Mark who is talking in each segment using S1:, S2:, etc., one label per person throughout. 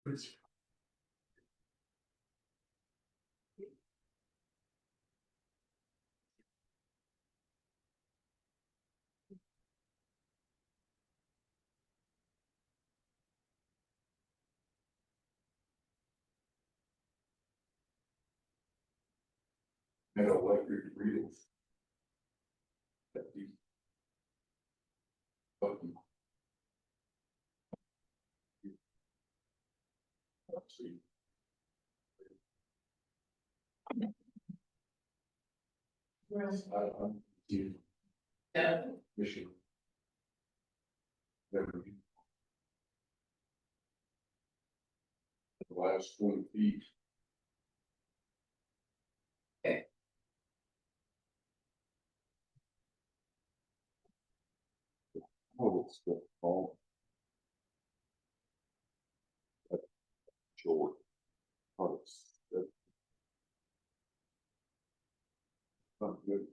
S1: And electric reels.
S2: Yeah.
S1: Michigan. The last 20 feet. Oh, it's the fall. Short. Oh, that's not good.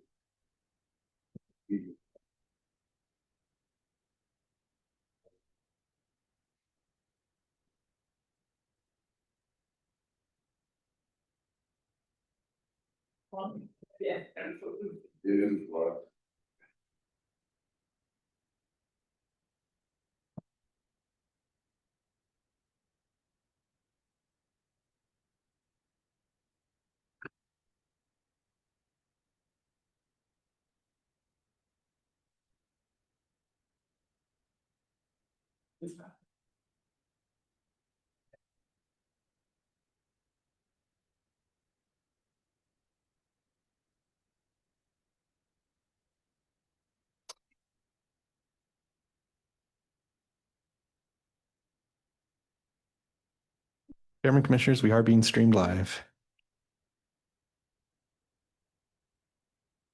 S2: Yeah, absolutely.
S1: It is like.
S3: Chairman, Commissioners, we are being streamed live.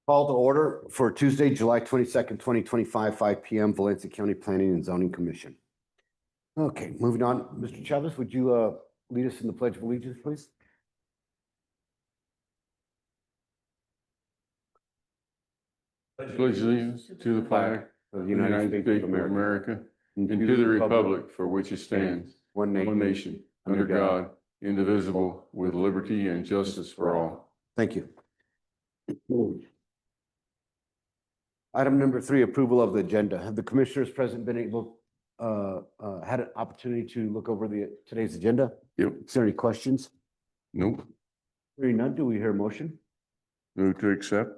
S4: Call to order for Tuesday, July 22nd, 2025, 5 p.m. Valencia County Planning and Zoning Commission. Okay, moving on. Mr. Chavez, would you lead us in the Pledge of Allegiance, please?
S1: Pledge allegiance to the flag
S4: Of
S1: of the United States of America and to the republic for which it stands,
S4: one
S1: one
S4: nation.
S1: nation, under God, indivisible, with liberty and justice for all.
S4: Thank you. Item number 3, approval of the agenda. Have the commissioners present been able, had an opportunity to look over today's agenda?
S1: Yep.
S4: Is there any questions?
S1: Nope.
S4: Hearing none, do we hear a motion?
S1: Move to accept.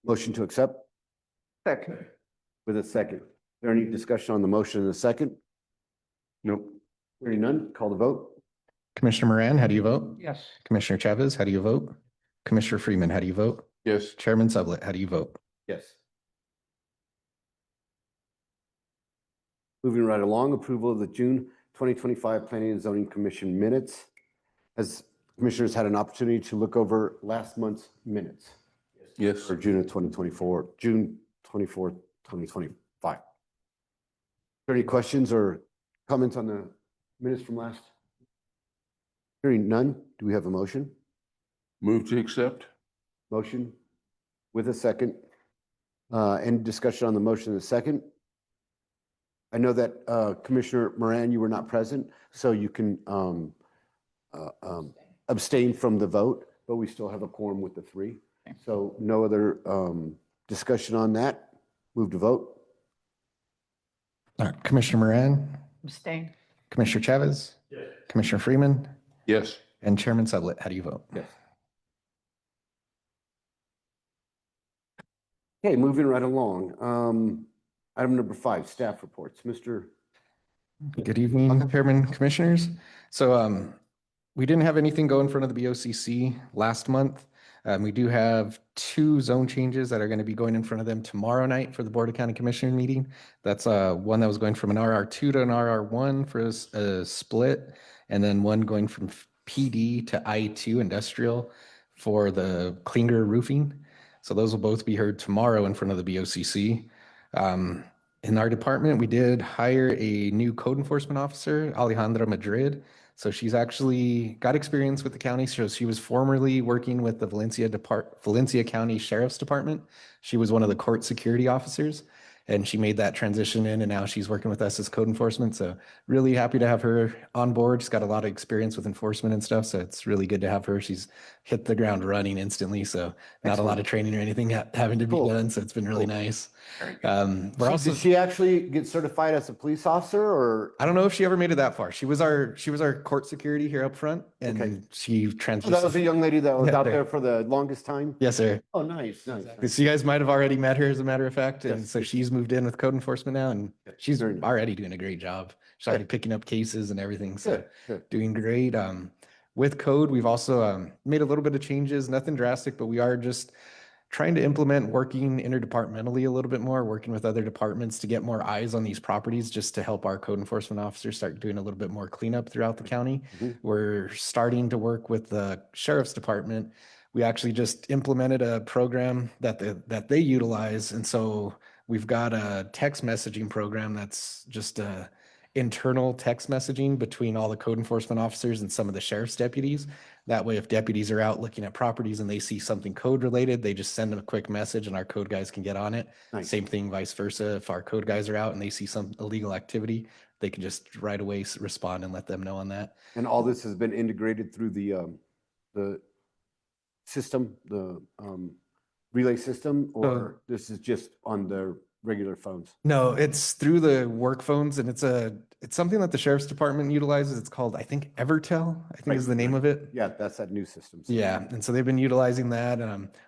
S4: Motion to accept
S2: Second.
S4: with a second. Is there any discussion on the motion in a second?
S1: Nope.
S4: Hearing none, call the vote.
S3: Commissioner Moran, how do you vote?
S2: Yes.
S3: Commissioner Chavez, how do you vote? Commissioner Freeman, how do you vote?
S1: Yes.
S3: Chairman Sublett, how do you vote?
S4: Yes. Moving right along, approval of the June 2025 Planning and Zoning Commission minutes. Has commissioners had an opportunity to look over last month's minutes
S1: Yes.
S4: for June of 2024, June 24th, 2025? Are there any questions or comments on the minutes from last? Hearing none, do we have a motion?
S1: Move to accept.
S4: Motion with a second. Any discussion on the motion in a second? I know that Commissioner Moran, you were not present, so you can abstain from the vote, but we still have a quorum with the 3. So no other discussion on that. Move to vote.
S3: Commissioner Moran,
S2: Abstain.
S3: Commissioner Chavez, Commissioner Freeman,
S1: Yes.
S3: and Chairman Sublett, how do you vote?
S4: Yes. Okay, moving right along. Item number 5, staff reports. Mr.
S3: Good evening, Chairman, Commissioners. So we didn't have anything go in front of the BOCC last month. We do have 2 zone changes that are going to be going in front of them tomorrow night for the Board of County Commissioner meeting. That's one that was going from an RR2 to an RR1 for a split, and then one going from PD to I2 industrial for the Klinger roofing. So those will both be heard tomorrow in front of the BOCC. In our department, we did hire a new code enforcement officer, Alejandra Madrid. So she's actually got experience with the county. So she was formerly working with the Valencia County Sheriff's Department. She was one of the court security officers. and she made that transition in, and now she's working with us as code enforcement. So really happy to have her on board. She's got a lot of experience with enforcement and stuff, so it's really good to have her. She's hit the ground running instantly, so not a lot
S4: Excellent.
S3: of training or anything having to be
S4: Cool.
S3: done. So it's been really
S4: Cool.
S3: nice. We're also.
S4: Did she actually get certified as a police officer or?
S3: I don't know if she ever made it that far. She was our court security here up front, and
S4: Okay.
S3: she
S4: Oh,
S3: transitioned.
S4: that was a young lady that was
S3: Yeah,
S4: out
S3: there.
S4: there for the longest time?
S3: Yes, sir.
S4: Oh, nice, nice. nice.
S3: So you guys might have already met her, as a matter of fact, and
S4: Yes.
S3: so she's moved in with code enforcement now, and she's
S4: Very nice.
S3: already doing a great job. She's already picking up cases and everything, so
S4: Good, good.
S3: doing great. With code, we've also made a little bit of changes, nothing drastic, but we are just trying to implement working interdepartmentally a little bit more, working with other departments to get more eyes on these properties, just to help our code enforcement officers start doing a little bit more cleanup throughout the county.
S4: Mhm.
S3: We're starting to work with the sheriff's department. We actually just implemented a program that they utilize, and so we've got a text messaging program that's just a internal text messaging between all the code enforcement officers and some of the sheriff's deputies. That way, if deputies are out looking at properties and they see something code related, they just send them a quick message and our code guys can get on it.
S4: Nice.
S3: Same thing, vice versa. If our code guys are out and they see some illegal activity, they can just right away respond and let them know on that.
S4: And all this has been integrated through the system, the relay system, or this is just on their regular phones?
S3: No, it's through the work phones, and it's something that the sheriff's department utilizes. It's called, I think, Evertel, I think is the name of it.
S4: Yeah, that's that new system. So-
S3: Yeah, and so they've been utilizing that.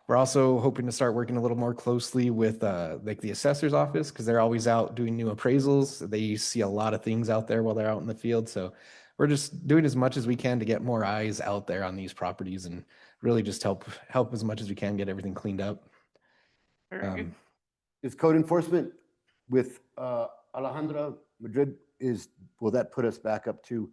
S3: We're also hoping to start working a little more closely with like the assessor's office, because they're always out doing new appraisals. They see a lot of things out there while they're out in the field. So we're just doing as much as we can to get more eyes out there on these properties and really just help as much as we can get everything cleaned up.
S2: Very good.
S4: Is code enforcement with Alejandra Madrid, will that put us back up to?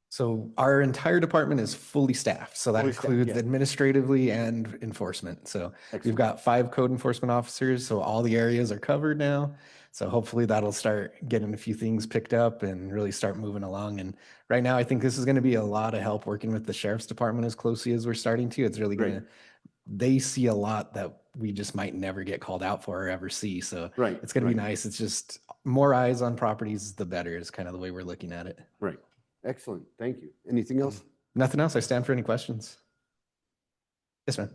S3: So our entire department is fully staffed. So that
S4: Fully staffed,
S3: includes
S4: yeah.
S3: administratively and enforcement. So we've
S4: Excellent.
S3: got 5 code enforcement officers. So all the areas are covered now. So hopefully that'll start getting a few things picked up and really start moving along. And right now, I think this is going to be a lot of help working with the sheriff's department as closely as we're starting to. It's really
S4: Great.
S3: going to, they see a lot that we just might never get called out for or ever see. So
S4: Right,
S3: it's going to be
S4: right.
S3: nice. It's just more eyes on properties, the better is kind of the way we're looking at it.
S4: Right. Excellent. Thank you. Anything else?
S3: Nothing else. I stand for any questions. Yes, ma'am.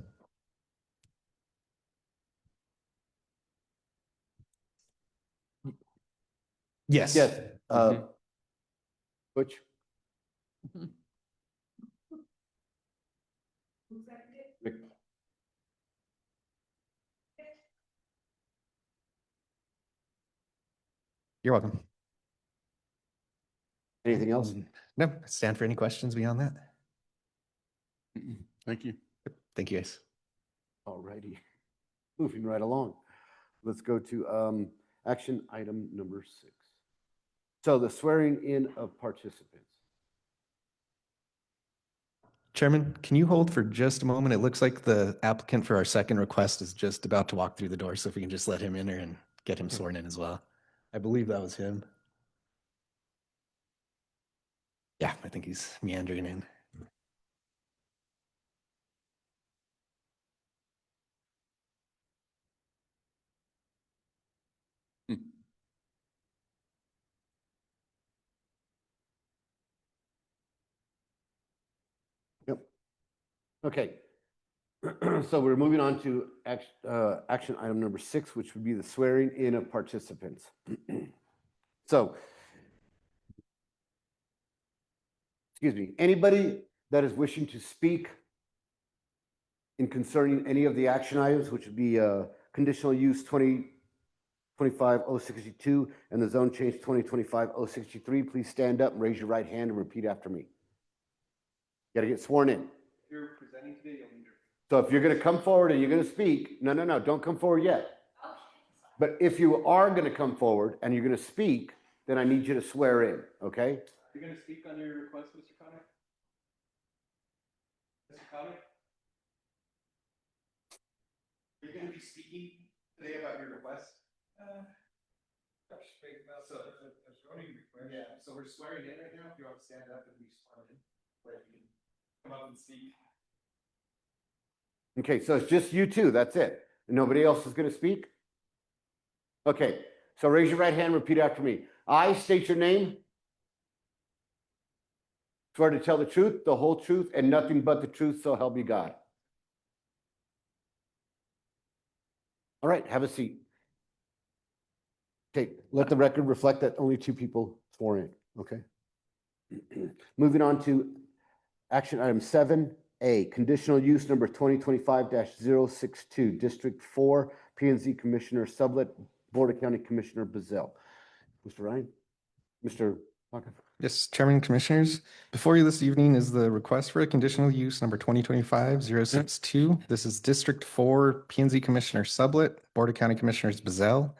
S3: Yes.
S4: Yes. Butch? Rick?
S3: You're welcome.
S4: Anything else?
S3: No, I stand for any questions beyond that.
S1: Thank you.
S3: Thank you, guys.
S4: All righty. Moving right along. Let's go to action item number 6. So the swearing in of participants.
S3: Chairman, can you hold for just a moment? It looks like the applicant for our second request is just about to walk through the door, so if we can just let him enter and get him sworn in as well. I believe that was him. Yeah, I think he's meandering in.
S4: Yep. Okay. So we're moving on to action item number 6, which would be the swearing in of participants. So, excuse me, anybody that is wishing to speak in concerning any of the action items, which would be conditional use 2025-062 and the zone change 2025-063, please stand up and raise your right hand and repeat after me. You got to get sworn in.
S3: If you're presenting today, you'll need to.
S4: So if you're going to come forward and you're going to speak, no, don't come forward yet. But if you are going to come forward and you're going to speak, then I need you to swear in, okay?
S3: You're going to speak on your request, Mr. Connick? Mr. Connick? Are you going to be speaking today about your request? So, yeah, so we're swearing in right now. If you want to stand up and be sworn in, where you can come up and speak.
S4: Okay, so it's just you two, that's it. And nobody else is going to speak? Okay, so raise your right hand, repeat after me. I state your name. Swear to tell the truth, the whole truth, and nothing but the truth, so help you God. All right, have a seat. Okay, let the record reflect that only 2 people swore in, okay? Moving on to action item 7A, conditional use number 2025-062, District 4, P and Z Commissioner Sublet, Board of County Commissioner Bazell. Mr. Ryan? Mr. Baca?
S3: Yes, Chairman, Commissioners, before you this evening is the request for a conditional use number 2025-062. This is District 4, P and Z Commissioner Sublet, Board of County Commissioners Bazell.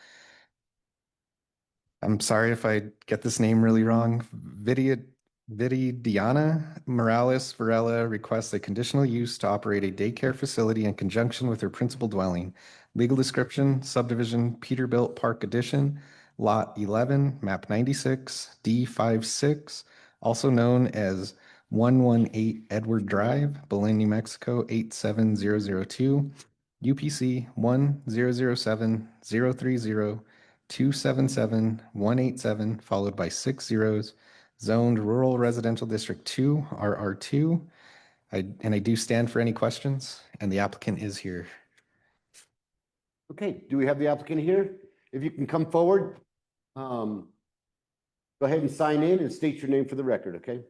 S3: I'm sorry if I get this name really wrong. Viridiana Morales Varela requests a conditional use to operate a daycare facility in conjunction with her principal dwelling. Legal description, subdivision Peterbilt Park Addition, Lot 11, map 96, D56, also known as 118 Edward Drive, Belen, New Mexico 87002, UPC 1007030277187, followed by 6 zeros, zoned Rural Residential District 2, RR2. And I do stand for any questions, and the applicant is here.
S4: Okay, do we have the applicant here? If you can come forward, go ahead and sign in and state your name for the record, okay?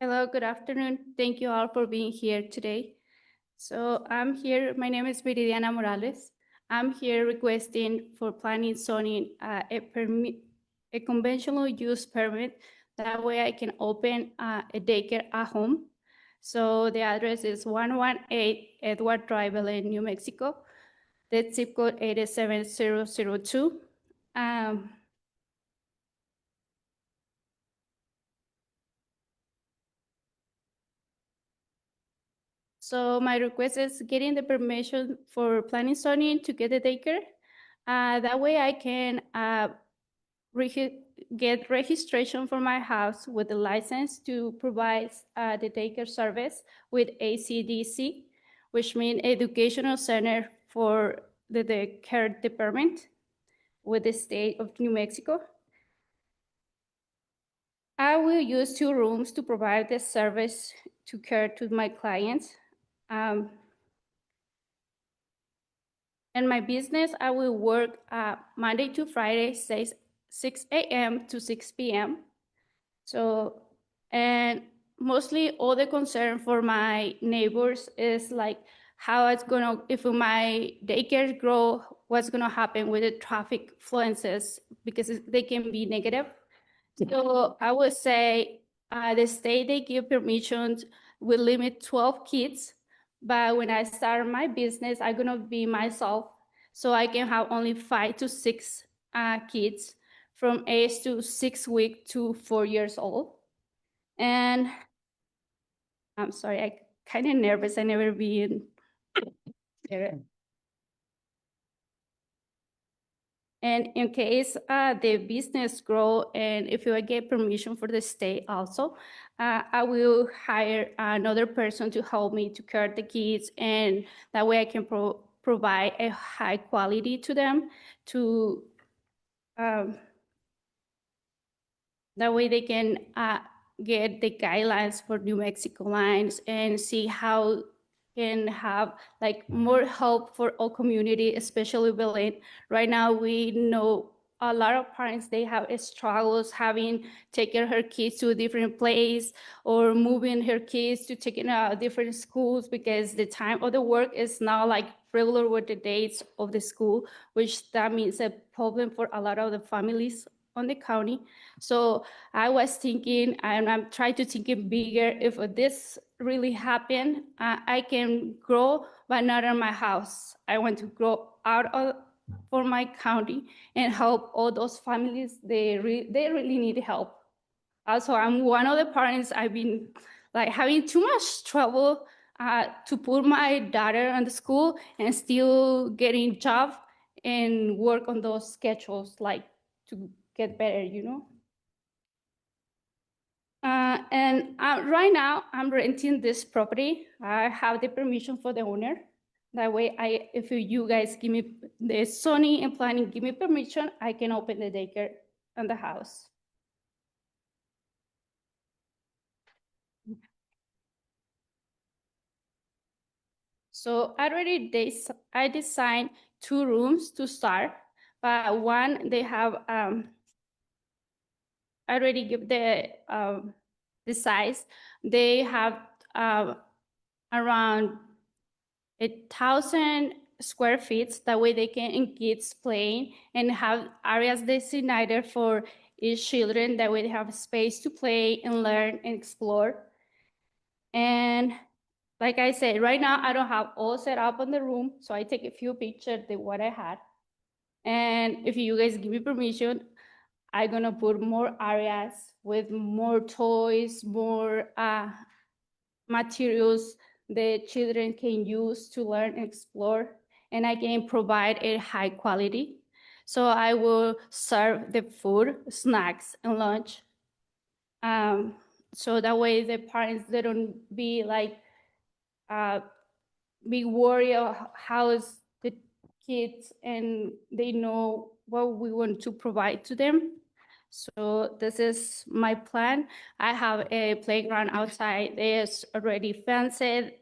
S2: Hello, good afternoon. Thank you all for being here today. So I'm here, my name is Viridiana Morales. I'm here requesting for planning zoning a conventional use permit. That way I can open a daycare at home. So the address is 118 Edward Drive, Belen, New Mexico. The zip code 87002. So my request is getting the permission for planning zoning to get the daycare. That way I can get registration for my house with a license to provide the daycare service with ACDC, which means Educational Center for the Care Department with the state of New Mexico. I will use 2 rooms to provide the service to care to my clients. In my business, I will work Monday to Friday, 6 a.m. to 6 p.m. So, and mostly all the concern for my neighbors is like how it's gonna, if my daycare grow, what's gonna happen with the traffic influences, because they can be negative. So I would say the state, they give permissions, will limit 12 kids. But when I start my business, I'm gonna be myself. So I can have only 5 to 6 kids from age to 6 weeks to 4 years old. And I'm sorry, I kind of nervous. I never been there. And in case the business grow, and if I get permission for the state also, I will hire another person to help me to care the kids, and that way I can provide a high quality to them. To that way they can get the guidelines for New Mexico lines and see how can have like more help for all community, especially Belen. Right now, we know a lot of parents, they have struggles having taken her kids to a different place or moving her kids to taking different schools, because the time of the work is not like regular with the dates of the school, which that means a problem for a lot of the families on the county. So I was thinking, and I'm trying to think it bigger. If this really happened, I can grow, but not in my house. I want to grow out of for my county and help all those families. They really need help. Also, I'm one of the parents. I've been like having too much trouble to put my daughter in the school and still getting job and work on those schedules, like to get better, you know. And right now, I'm renting this property. I have the permission for the owner. That way, if you guys give me the zoning and planning, give me permission, I can open the daycare in the house. So I designed 2 rooms to start, but one they have I already give the size. They have around 1,000 square feet. That way they can kids playing and have areas designated for each children. That way they have space to play and learn and explore. And like I said, right now I don't have all set up on the room, so I take a few pictures of what I had. And if you guys give me permission, I'm gonna put more areas with more toys, more materials the children can use to learn and explore, and I can provide a high quality. So I will serve the food, snacks, and lunch. So that way the parents, they don't be like, be worried of how is the kids, and they know what we want to provide to them. So this is my plan. I have a playground outside. There's already fenced,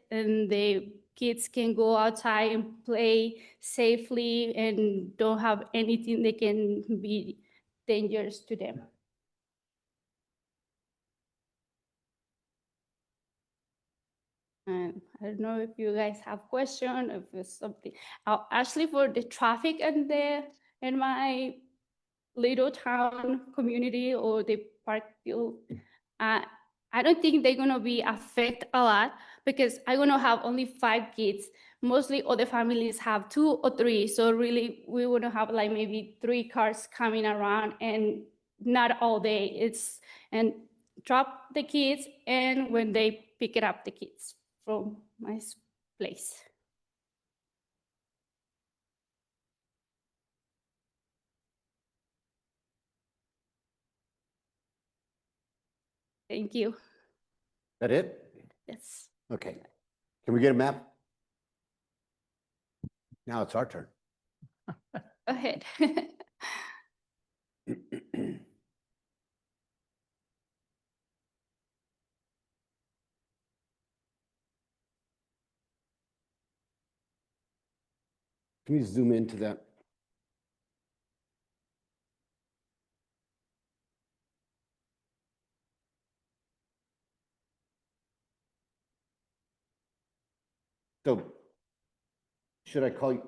S2: and the kids can go outside and play safely and don't have anything that can be dangerous to them. And I don't know if you guys have questions, if it's something. Actually, for the traffic in my little town community or the park field, I don't think they're gonna be affected a lot because I'm gonna have only 5 kids. Mostly other families have 2 or 3, so really we would have like maybe 3 cars coming around and not all day. And drop the kids, and when they pick it up the kids from my place. Thank you.
S4: That it?
S2: Yes.
S4: Okay. Can we get a map? Now it's our turn.
S2: Go ahead.
S4: Can you zoom into that? So should I call you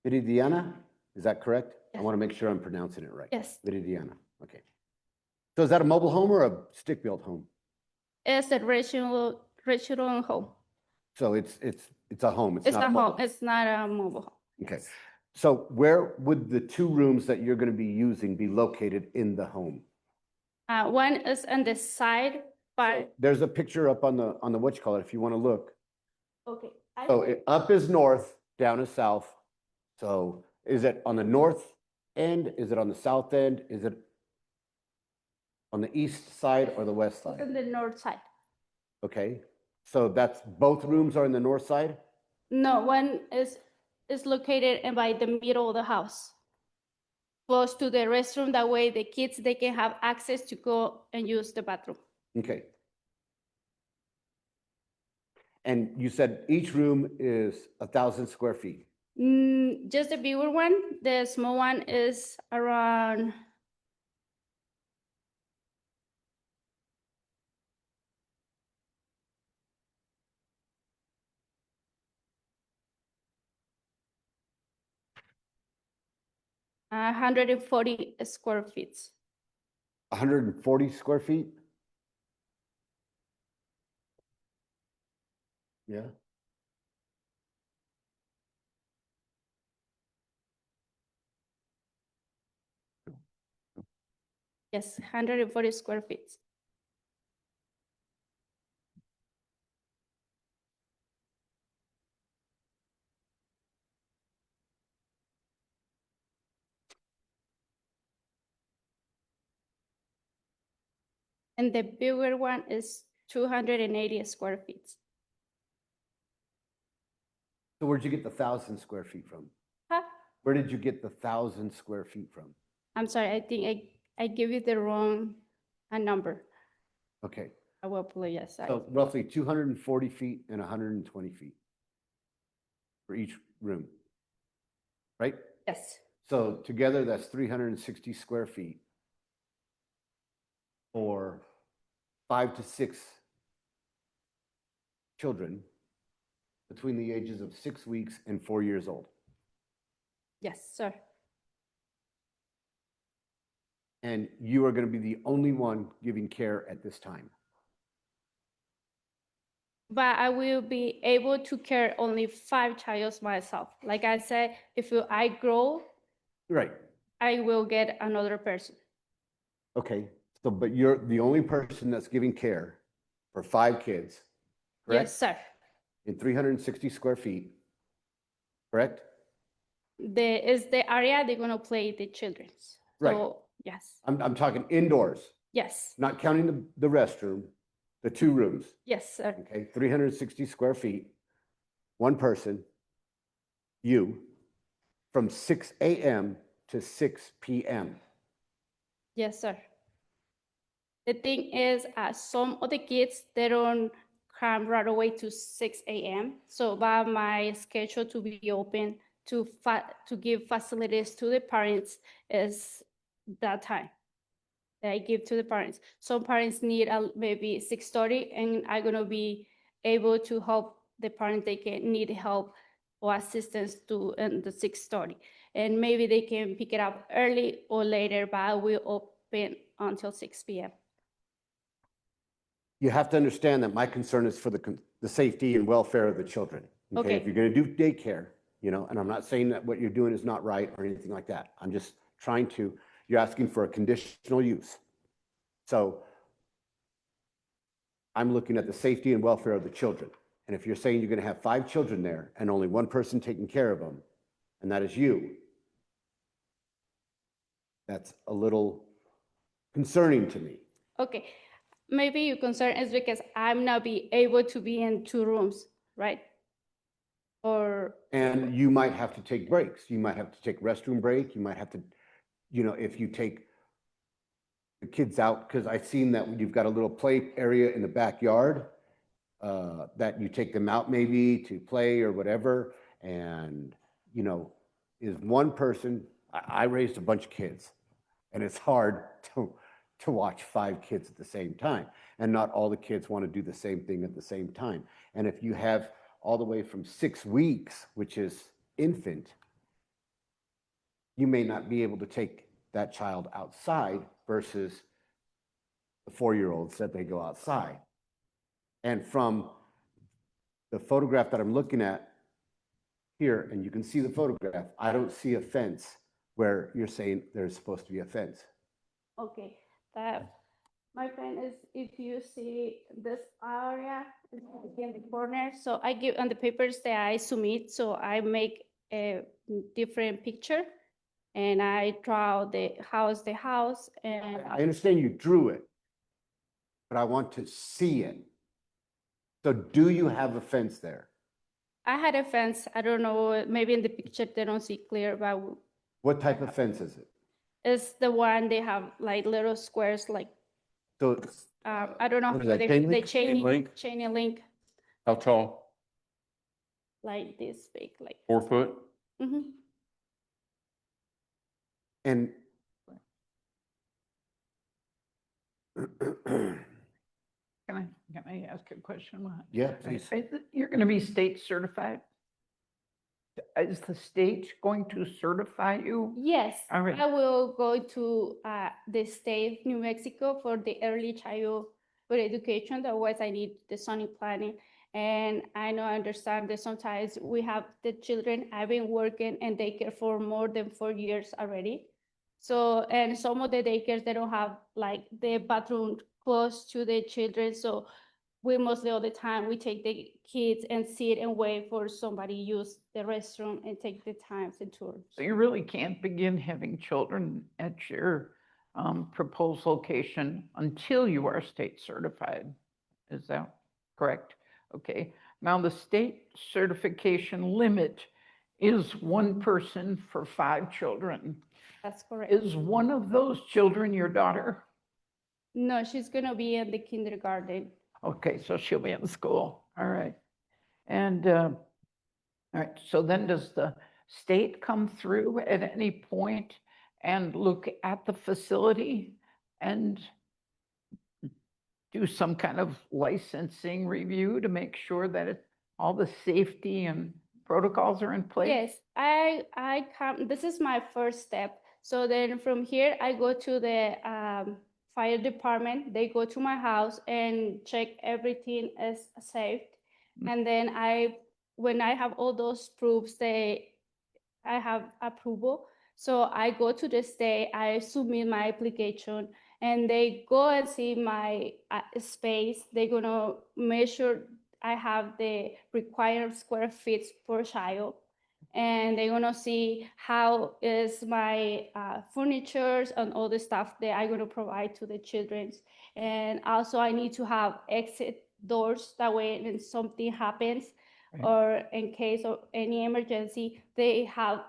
S4: Viridiana? Is that correct? I
S2: Yes.
S4: want to make sure I'm pronouncing it right.
S2: Yes,
S4: Viridiana. Okay. So is that a mobile home or a stick-built home?
S2: it's a regional home.
S4: So it's a home.
S2: It's
S4: not
S2: a
S4: mobile.
S2: home. It's not a mobile home.
S4: Okay. So where would the 2 rooms that you're going to be using be located in the home?
S2: One is on the side part.
S4: There's a picture up on the what you call it, if you want to look.
S2: Okay.
S4: So up is north, down is south. So is it on the north end? Is it on the south end? Is it on the east side or the west
S2: It's
S4: side?
S2: on the north side.
S4: Okay. So that's both rooms are in the north side?
S2: No, one is located by the middle of the house, close to the restroom. That way the kids, they can have access to go and use the bathroom.
S4: Okay. And you said each room is 1,000 square feet.
S2: Just the bigger one. The small one is around 140 square feet.
S4: 140 square feet? Yeah.
S2: Yes, 140 square feet. And the bigger one is 280 square feet.
S4: So where'd you get the 1,000 square feet from?
S2: Huh?
S4: Where did you get the 1,000 square feet from?
S2: I'm sorry, I think I give you the wrong number.
S4: Okay,
S2: I will apologize.
S4: so roughly 240 feet and 120 feet for each room, right?
S2: Yes,
S4: So together, that's 360 square feet for 5 to 6 children between the ages of 6 weeks and 4 years old.
S2: yes, sir.
S4: And you are going to be the only one giving care at this time.
S2: But I will be able to care only 5 children myself. Like I said, if I grow,
S4: Right.
S2: I will get another person.
S4: Okay. So, but you're the only person that's giving care for 5 kids, correct?
S2: Yes, sir.
S4: In 360 square feet, correct?
S2: Is the area they're gonna play the children's.
S4: Right.
S2: So yes,
S4: I'm talking indoors,
S2: yes,
S4: not counting the restroom, the 2 rooms.
S2: yes, sir.
S4: Okay, 360 square feet, 1 person, you, from 6 a.m. to 6 p.m.
S2: Yes, sir. The thing is, some of the kids, they don't come right away to 6 a.m. So by my schedule to be open to give facilities to the parents is that time that I give to the parents. Some parents need maybe 6:30, and I'm gonna be able to help the parents they can need help or assistance to in the 6:30. And maybe they can pick it up early or later, but I will open until 6 p.m.
S4: You have to understand that my concern is for the safety and welfare of the children. Okay, if
S2: Okay.
S4: you're going to do daycare, you know, and I'm not saying that what you're doing is not right or anything like that. I'm just trying to, you're asking for a conditional use. So I'm looking at the safety and welfare of the children. And if you're saying you're going to have 5 children there and only 1 person taking care of them, and that is you, that's a little concerning to me.
S2: Okay, maybe your concern is because I'm not be able to be in 2 rooms, right? Or,
S4: And you might have to take breaks. You might have to take restroom break. You might have to, you know, if you take the kids out, because I've seen that you've got a little play area in the backyard, that you take them out maybe to play or whatever. And, you know, is 1 person, I raised a bunch of kids, and it's hard to watch 5 kids at the same time. And not all the kids want to do the same thing at the same time. And if you have all the way from 6 weeks, which is infant, you may not be able to take that child outside versus the 4-year-olds that they go outside. And from the photograph that I'm looking at here, and you can see the photograph, I don't see a fence where you're saying there's supposed to be a fence.
S2: okay, that, my friend, is if you see this area is in the corner, so I give on the papers that I submit, so I make a different picture and I draw the house, and
S4: I understand you drew it, but I want to see it. So do you have a fence there?
S2: I had a fence. I don't know, maybe in the picture they don't see clear, but
S4: What type of fence is it?
S2: it's the one they have like little squares, like,
S4: So
S2: I don't know,
S4: What is
S2: how
S4: that, chain
S2: they
S4: link?
S2: chain
S1: link?
S2: chain link,
S1: How tall?
S2: like this big, like.
S1: 4 foot?
S2: Mhm.
S4: and
S5: Can I ask a question? Mahat?
S4: yeah, please.
S5: You're going to be state certified? Is the state going to certify you?
S2: Yes,
S5: All right.
S2: I will go to the state of New Mexico for the early childhood education. Otherwise, I need the zoning planning. And I know, I understand that sometimes we have the children, I've been working in daycare for more than 4 years already. So, and some of the daycares, they don't have like the bathroom close to the children. So we mostly all the time, we take the kids and sit and wait for somebody use the restroom and take the times and tours.
S5: So you really can't begin having children at your proposed location until you are state certified. Is that correct? Okay. Now, the state certification limit is one person for 5 children.
S2: That's correct.
S5: Is one of those children your daughter?
S2: No, she's gonna be in the kindergarten.
S5: Okay, so she'll be in school. All right. And, all right, so then does the state come through at any point and look at the facility and do some kind of licensing review to make sure that all the safety and protocols are in place?
S2: Yes, I come, this is my first step. So then from here, I go to the fire department. They go to my house and check everything is safe. And then when I have all those proofs, I have approval. So I go to the state, I submit my application, and they go and see my space. They're gonna measure I have the required square feet per child, and they're gonna see how is my furnitures and all the stuff that I'm gonna provide to the children. And also I need to have exit doors, that way when something happens,
S5: Right.
S2: or in case of any emergency, they have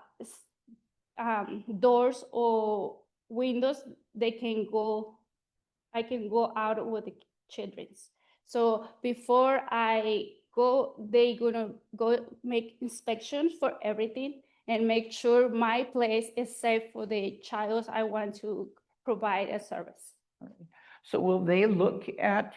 S2: doors or windows. I can go out with the children's. So before I go, they gonna go make inspections for everything and make sure my place is safe for the child I want to provide a service.
S5: So will they look at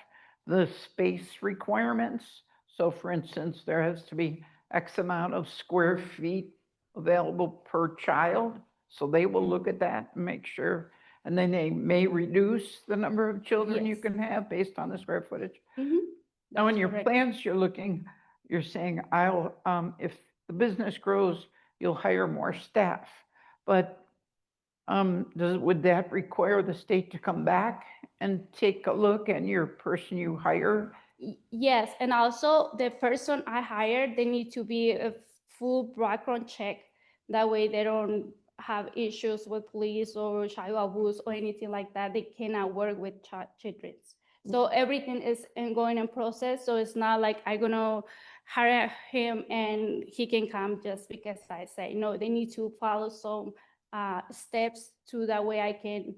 S5: the space requirements? So for instance, there has to be X amount of square feet available per child. So they will look at that and make sure, and then they may reduce the number of children you
S2: Yes.
S5: can have based on the square footage.
S2: Mhm.
S5: Now, in
S2: That's
S5: your
S2: correct.
S5: plans, you're saying, if the business grows, you'll hire more staff. But would that require the state to come back and take a look at your person you hire?
S2: Yes, and also the person I hired, they need to be a full background check. That way they don't have issues with police or child abuse or anything like that. They cannot work with children. So everything is going in process. So it's not like I'm gonna hire him and he can come just because I say. No, they need to follow some steps to that way I can.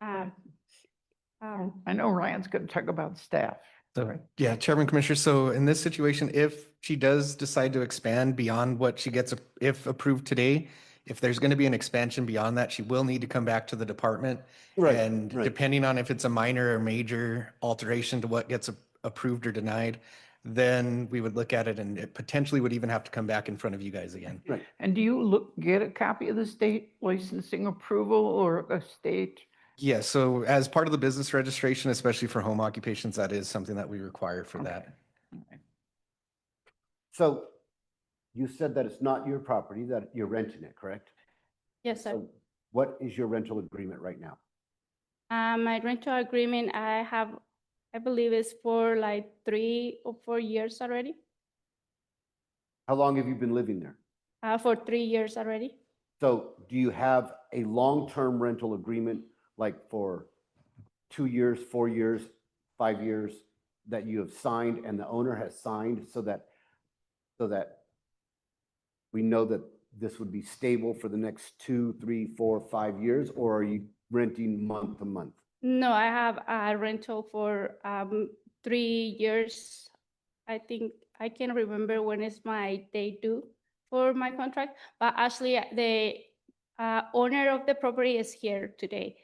S5: I know Ryan's going to talk about staff.
S3: So, yeah, Chairman Commissioner, so in this situation, if she does decide to expand beyond what she gets, if approved today, if there's going to be an expansion beyond that, she will need to come back to the department.
S4: Right,
S3: And
S4: right.
S3: depending on if it's a minor or major alteration to what gets approved or denied, then we would look at it and it potentially would even have to come back in front of you guys again.
S4: Right.
S5: And do you get a copy of the state licensing approval or a state?
S3: Yeah, so as part of the business registration, especially for home occupations, that is something that we require for that.
S5: Okay.
S4: So you said that it's not your property, that you're renting it, correct?
S2: Yes, sir.
S4: So what is your rental agreement right now?
S2: My rental agreement, I believe is for like 3 or 4 years already.
S4: How long have you been living there?
S2: For 3 years already.
S4: So do you have a long-term rental agreement, like for 2 years, 4 years, 5 years, that you have signed and the owner has signed so that we know that this would be stable for the next 2, 3, 4, 5 years, or are you renting month to month?
S2: No, I have a rental for 3 years. I think I can't remember when is my day due for my contract, but actually the owner of the property is here today.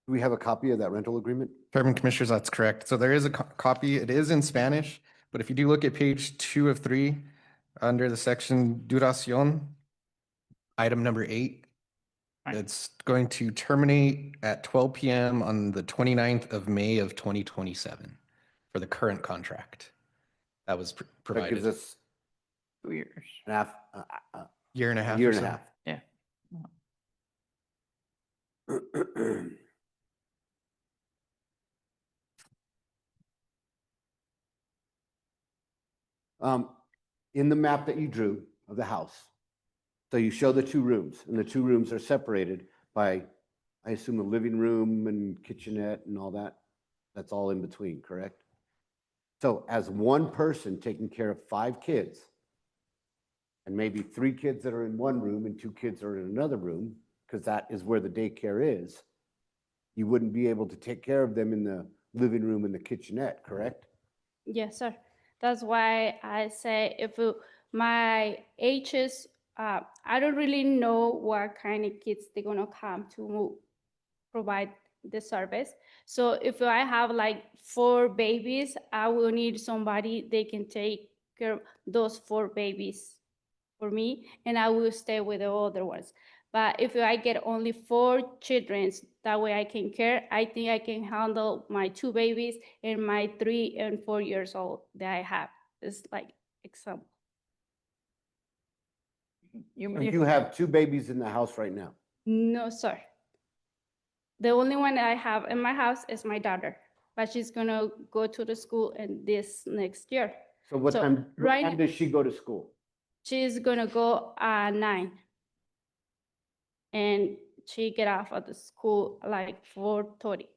S4: Do we have a copy of that rental agreement?
S3: Chairman Commissioners, that's correct. So there is a copy. It is in Spanish, But if you do look at page 2 of 3, under the section duración, item number 8,
S5: Right.
S3: it's going to terminate at 12 p.m. on the 29th of May of 2027 for the current contract that was
S4: That
S3: provided.
S4: gives us
S5: 2 years.
S4: an half,
S3: Year and a
S4: a
S3: half.
S4: year
S3: or
S4: and a
S3: so.
S4: half.
S5: Yeah.
S4: In the map that you drew of the house, so you show the 2 rooms, and the 2 rooms are separated by, I assume, a living room and kitchenette and all that. That's all in between, correct? So as one person taking care of 5 kids, and maybe 3 kids that are in one room and 2 kids are in another room, because that is where the daycare is, you wouldn't be able to take care of them in the living room and the kitchenette, correct?
S2: Yes, sir. That's why I say my ages, I don't really know what kind of kids they're gonna come to provide the service. So if I have like 4 babies, I will need somebody they can take care of those 4 babies for me, and I will stay with the other ones. But if I get only 4 children, that way I can care. I think I can handle my 2 babies and my 3 and 4 years old that I have. It's like example.
S5: You
S4: So
S5: may-
S4: you have 2 babies in the house right now.
S2: No, sir. The only one that I have in my house is my daughter, but she's gonna go to the school in this next year.
S4: So what
S2: So,
S4: time, what
S2: right
S4: time
S2: now-
S4: does she go to school?
S2: She's gonna go at 9. And she get off at the school like 4:30.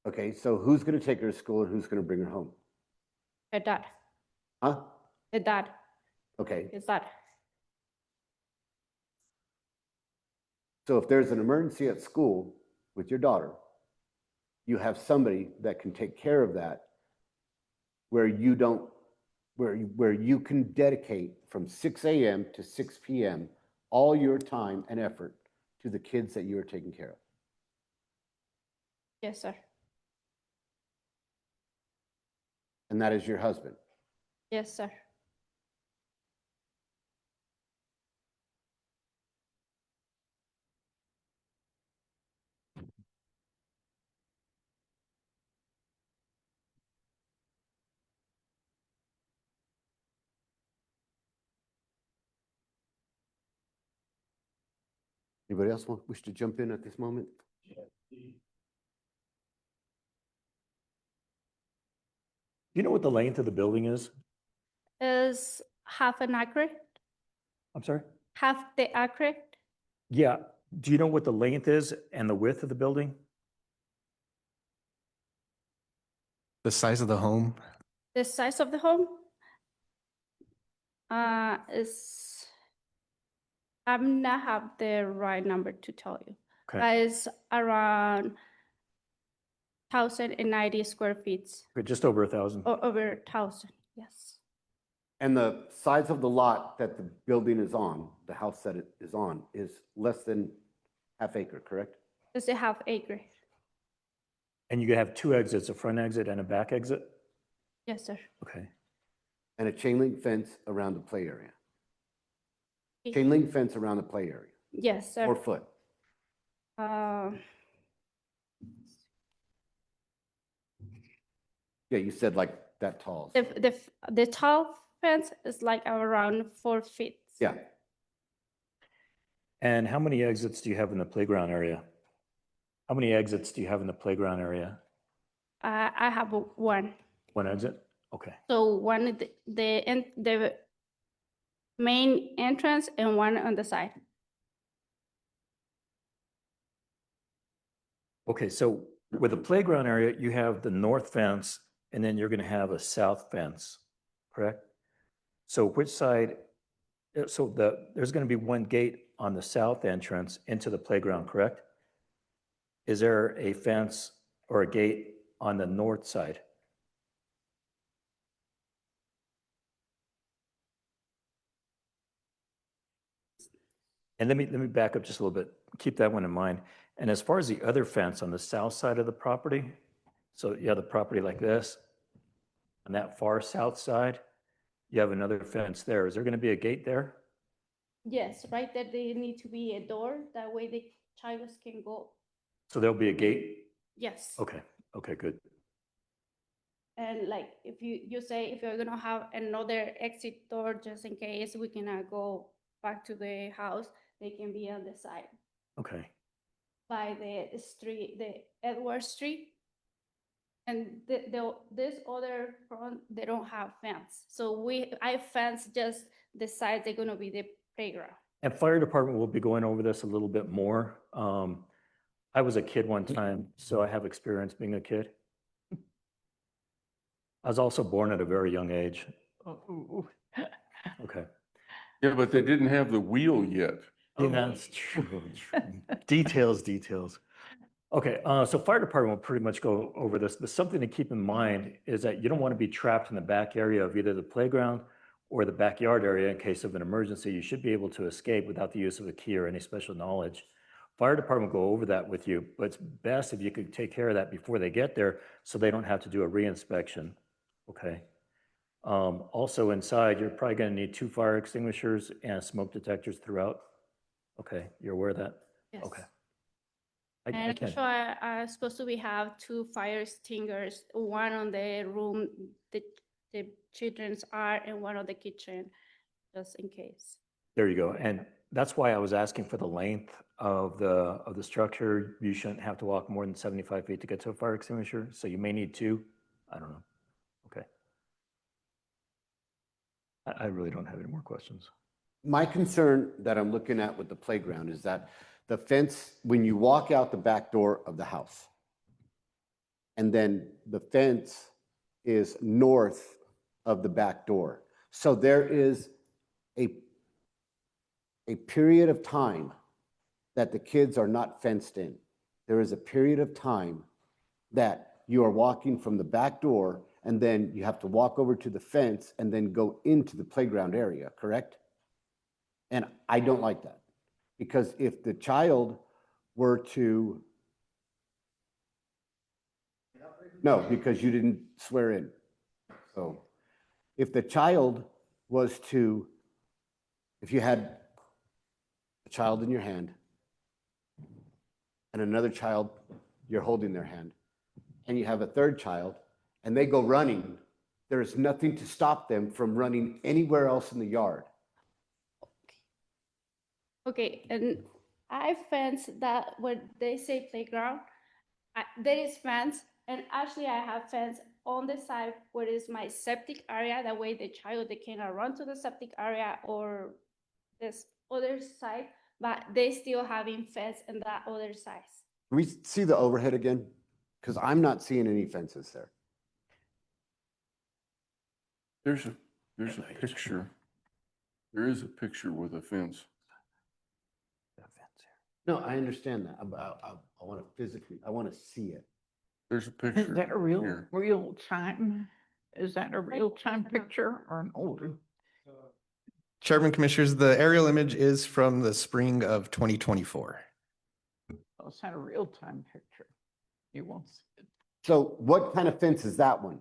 S4: Okay, so who's going to take her to school and who's going to bring her home?
S2: Her dad,
S4: Huh?
S2: the dad,
S4: Okay,
S2: his dad.
S4: so if there's an emergency at school with your daughter, you have somebody that can take care of that where you don't, where you can dedicate from 6 a.m. to 6 p.m. all your time and effort to the kids that you are taking care of.
S2: Yes, sir.
S4: And that is your husband.
S2: Yes, sir.
S4: Anybody else wish to jump in at this moment?
S6: You know what the length of the building is?
S2: Is half an acre,
S6: I'm sorry?
S2: half the acre.
S6: Yeah. Do you know what the length is and the width of the building?
S3: The size of the home.
S2: The size of the home is, I'm not have the right number to tell you.
S6: Okay.
S2: But it's around 1,090 square feet,
S6: Okay, just over 1,000.
S2: or over 1,000, yes.
S4: And the size of the lot that the building is on, the house that it is on, is less than half acre, correct?
S2: It's a half acre.
S6: And you have 2 exits, a front exit and a back exit?
S2: Yes, sir.
S6: Okay.
S4: And a chain link fence around the play area. Chain link fence around the play area,
S2: Yes, sir.
S4: 4 foot. Yeah, you said like that tall.
S2: The tall fence is like around 4 feet.
S4: Yeah,
S6: And how many exits do you have in the playground area? How many exits do you have in the playground area?
S2: I have one.
S6: 1 exit? Okay.
S2: So one of the main entrance and one on the side.
S6: Okay, so with the playground area, you have the north fence and then you're going to have a south fence, correct? So which side, so there's going to be one gate on the south entrance into the playground, correct? Is there a fence or a gate on the north side? And let me back up just a little bit. Keep that one in mind. And as far as the other fence on the south side of the property, so you have the property like this, on that far south side, you have another fence there. Is there going to be a gate there?
S2: Yes, right there, there need to be a door, that way the child can go.
S6: So there'll be a gate?
S2: Yes.
S6: Okay, okay, good.
S2: And like, if you say, if you're gonna have another exit door, just in case we cannot go back to the house, they can be on the side
S6: Okay.
S2: by the street, the Edward Street. And this other front, they don't have fence. So I fence just the side, they're gonna be the playground.
S6: And fire department will be going over this a little bit more. I was a kid one time, so I have experience being a kid. I was also born at a very young age.
S5: Oh,
S6: Okay.
S1: Yeah, but they didn't have the wheel yet.
S6: Yeah, that's true. Details, details. Okay, so fire department will pretty much go over this, but something to keep in mind is that you don't want to be trapped in the back area of either the playground or the backyard area in case of an emergency. You should be able to escape without the use of a key or any special knowledge. Fire department will go over that with you, but it's best if you could take care of that before they get there so they don't have to do a reinspection. Okay. Also inside, you're probably going to need 2 fire extinguishers and smoke detectors throughout. Okay, you're aware of that?
S2: Yes.
S6: Okay.
S2: And so I supposed to have 2 fire extinguishers, one on the room the children's are, and one on the kitchen, just in case.
S6: There you go. And that's why I was asking for the length of the structure. You shouldn't have to walk more than 75 feet to get to a fire extinguisher. So you may need 2. I don't know. Okay. I really don't have any more questions.
S4: My concern that I'm looking at with the playground is that the fence, when you walk out the back door of the house, and then the fence is north of the back door. So there is a period of time that the kids are not fenced in. There is a period of time that you are walking from the back door, and then you have to walk over to the fence and then go into the playground area, correct? And I don't like that, because if the child were to, no, because you didn't swear in. So if the child was to, if you had a child in your hand and another child, you're holding their hand, and you have a third child and they go running, there is nothing to stop them from running anywhere else in the yard.
S2: Okay, and I fence that when they say playground, there is fence, and actually I have fence on the side where is my septic area. That way the child, they cannot run to the septic area or this other side, but they still having fence in that other side.
S4: Can we see the overhead again? Because I'm not seeing any fences there.
S1: There's a picture. There is a picture with a fence.
S4: No, I understand that. I want to physically, I want to see it.
S1: There's a picture.
S5: is that a
S1: here.
S5: real time? Is that a real time picture or an older?
S3: Chairman, Commissioners, the aerial image is from the spring of 2024.
S5: Oh, it's not a real time picture. You won't see it.
S4: So what kind of fence is that one?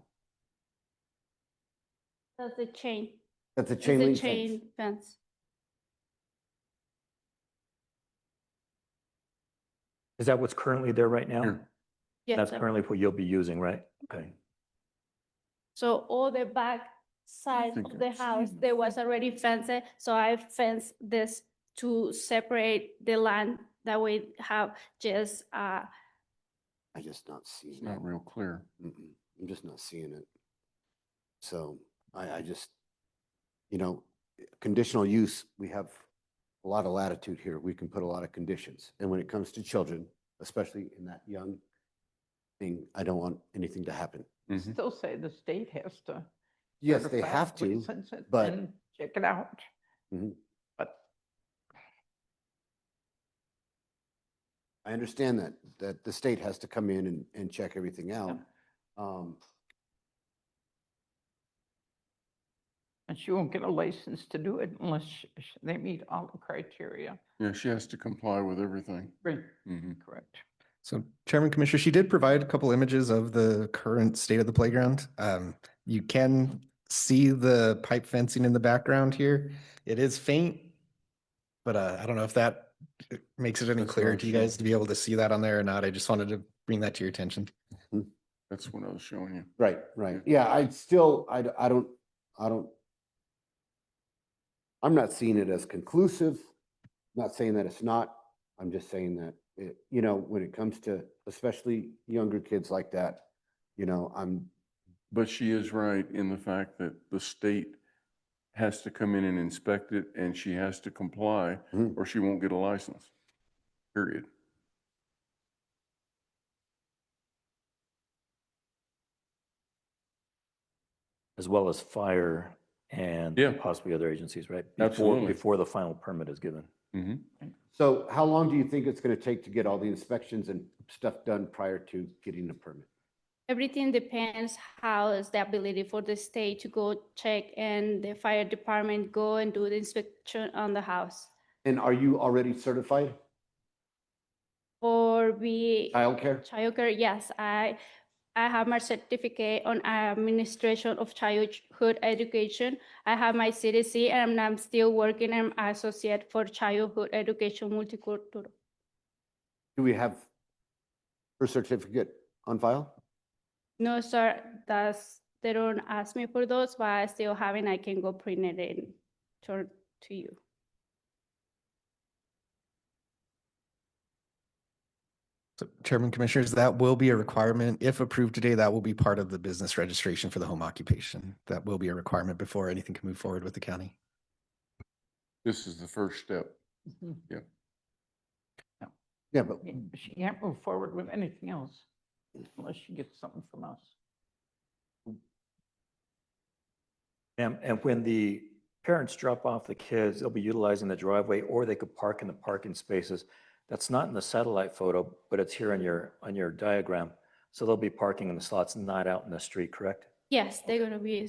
S2: That's the chain.
S4: That's a
S2: It's
S4: chain
S2: a
S4: link fence.
S2: chain fence.
S6: Is that what's currently there right now?
S1: Here.
S2: Yes,
S6: That's
S2: sir.
S6: currently what you'll be using, right? Okay.
S2: So all the back side
S1: think
S2: of the
S1: I've
S2: house,
S1: seen
S2: there was already fenced, so I fenced this to separate the land. That way have just,
S4: I just not
S1: It's
S4: seeing it.
S1: not real clear.
S4: I'm just not seeing it. So I just, conditional use, we have a lot of latitude here. We can put a lot of conditions. And when it comes to children, especially in that young thing, I don't want anything to happen.
S1: Mhm.
S5: Still say the state has to.
S4: Yes, they
S5: certify it,
S4: have to,
S5: license it,
S4: but-
S5: and check it out.
S4: Mhm.
S5: But
S4: I understand that the state has to come in and check everything out.
S5: and she won't get a license to do it unless they meet all the criteria.
S1: Yeah, she has to comply with everything.
S5: Right.
S1: Mhm.
S5: Correct.
S3: So Chairman Commissioner, she did provide a couple images of the current state of the playground. You can see the pipe fencing in the background here. It is faint, but I don't know if that makes it any
S1: That's what I
S3: clearer
S1: was
S3: to you guys
S1: showing.
S3: to be able to see that on there or not. I just wanted to bring that to your attention.
S1: That's what I was showing you.
S4: Right, right. Yeah, I'm not seeing it as conclusive. Not saying that it's not. I'm just saying that it, when it comes to especially younger kids like that,
S1: But she is right in the fact that the state has to come in and inspect it, and she has to comply,
S4: Mhm.
S1: or she won't get a license, period.
S6: As well as fire and
S1: Yeah.
S6: possibly other agencies, right?
S1: Absolutely.
S6: Before the final permit is given.
S1: Mhm.
S4: So how long do you think it's going to take to get all the inspections and stuff done prior to getting the permit?
S2: Everything depends how is the ability for the state to go check and the fire department go and do the inspection on the house.
S4: And are you already certified
S2: Or we
S4: childcare?
S2: childcare, yes, I have my certificate on administration of childhood education. I have my CDC and I'm still working as associate for childhood education multicultural.
S4: Do we have her certificate on file?
S2: No, sir, they don't ask me for those, but I still have it. I can go print it and turn to you.
S3: So Chairman, Commissioners, that will be a requirement. If approved today, that will be part of the business registration for the home occupation. That will be a requirement before anything can move forward with the county.
S1: This is the first step.
S4: Yeah, but
S5: She can't move forward with anything else unless she gets something from us.
S6: And when the parents drop off the kids, they'll be utilizing the driveway, or they could park in the parking spaces. That's not in the satellite photo, but it's here on your diagram. So they'll be parking in the slots, not out in the street, correct?
S2: Yes, they're gonna be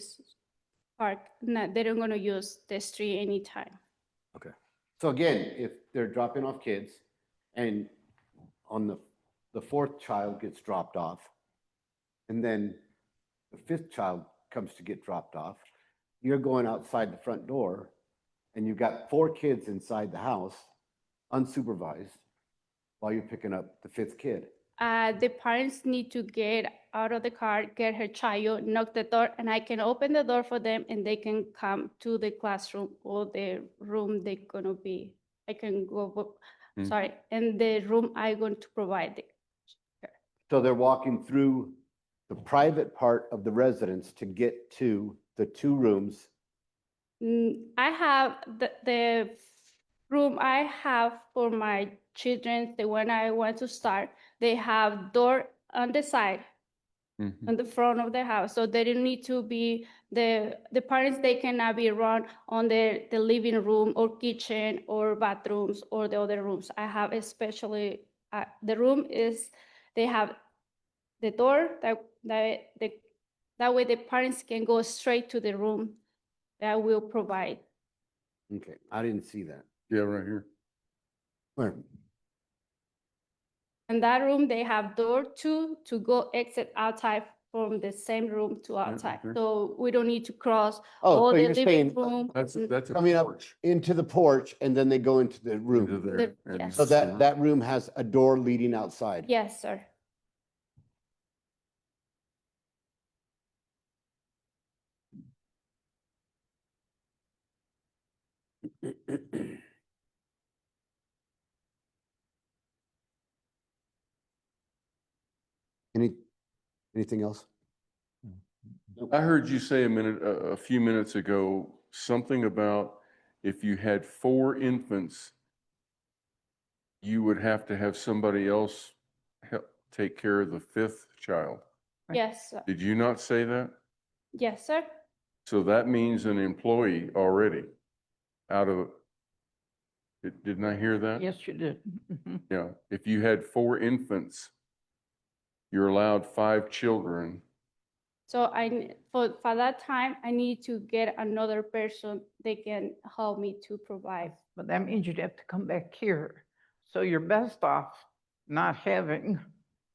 S2: park. No, they're not gonna use the street anytime.
S6: Okay.
S4: so again, if they're dropping off kids and on the fourth child gets dropped off, and then the fifth child comes to get dropped off, you're going outside the front door and you've got 4 kids inside the house unsupervised while you're picking up the 5th kid.
S2: The parents need to get out of the car, get her child, knock the door, and I can open the door for them and they can come to the classroom or the room they're gonna be. I can go,
S1: Hmm.
S2: sorry, and the room I'm going to provide it.
S4: So they're walking through the private part of the residence to get to the 2 rooms.
S2: I have the room I have for my children, the one I want to start, they have door on the side,
S1: Mhm.
S2: on the front of the house. So they don't need to be, the parents, they cannot be run on the living room or kitchen or bathrooms or the other rooms. I have especially, the room is, they have the door that way the parents can go straight to the room that will provide.
S4: Okay, I didn't see that.
S1: Yeah, right here.
S4: Where?
S2: In that room, they have door to go exit outside from the same room to outside.
S1: okay.
S2: So we don't need to cross
S4: Oh,
S2: all
S4: so
S2: the
S4: you're
S2: living
S4: saying
S2: room.
S1: That's a
S4: coming up
S1: porch
S4: into the porch and then they go into the
S1: into
S4: room.
S1: there. and
S2: yes.
S4: So that room has a door leading outside.
S2: Yes, sir.
S4: Anything else?
S1: I heard you say a few minutes ago, something about if you had 4 infants, you would have to have somebody else help take care of the 5th child.
S5: Right.
S2: Yes, sir.
S1: Did you not say that?
S2: Yes, sir.
S1: So that means an employee already out of, didn't I hear that?
S5: Yes, you did. Mhm.
S1: Yeah, if you had 4 infants, you're allowed 5 children.
S2: So for that time, I need to get another person that can help me to provide.
S5: But that means you'd have to come back here. So you're best off not having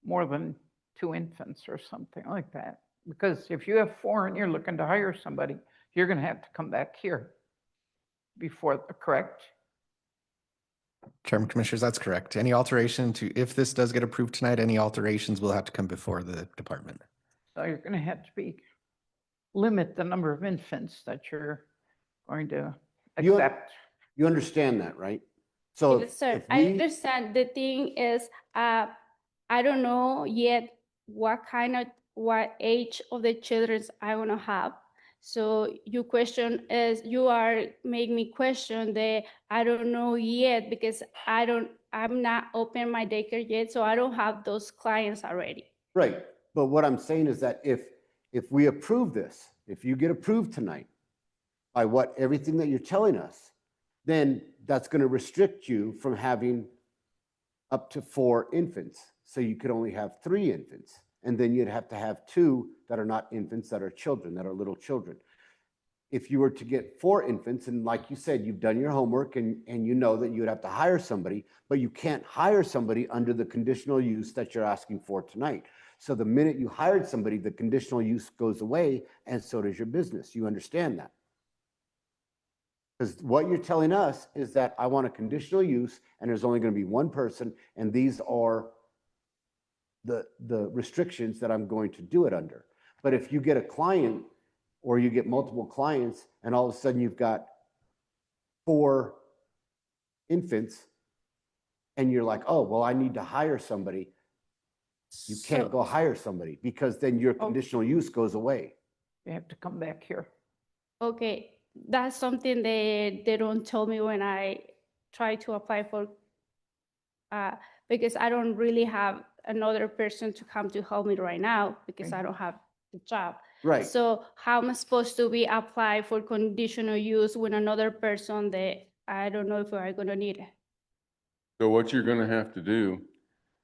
S5: more than 2 infants or something like that. Because if you have 4 and you're looking to hire somebody, you're going to have to come back here before, correct?
S3: Chairman Commissioners, that's correct. Any alteration to, if this does get approved tonight, any alterations will have to come before the department.
S5: So you're going to have to limit the number of infants that you're going to
S4: You-
S5: accept.
S4: You understand that, right? So
S2: Yes, sir.
S4: if
S2: I
S4: we,
S2: understand. The thing is, I don't know yet what age of the children I want to have. So your question is, you are make me question the, I don't know yet because I'm not open my daycare yet, so I don't have those clients already.
S4: right, but what I'm saying is that if we approve this, if you get approved tonight by everything that you're telling us, then that's going to restrict you from having up to 4 infants. So you could only have 3 infants. And then you'd have to have 2 that are not infants, that are children, that are little children. If you were to get 4 infants, and like you said, you've done your homework and you know that you would have to hire somebody, but you can't hire somebody under the conditional use that you're asking for tonight. So the minute you hired somebody, the conditional use goes away, and so does your business. You understand that? Because what you're telling us is that I want a conditional use and there's only going to be 1 person, and these are the restrictions that I'm going to do it under. But if you get a client or you get multiple clients and all of a sudden you've got 4 infants and you're like, oh, well, I need to hire somebody. You can't
S2: So-
S4: go hire somebody because then your conditional use goes away.
S5: You have to come back here.
S2: Okay, that's something they don't tell me when I try to apply for, because I don't really have another person to come to help me right now because I don't have the job.
S4: Right.
S2: So how am I supposed to be apply for conditional use with another person that I don't know if I'm gonna need it?
S1: So what you're going to have to do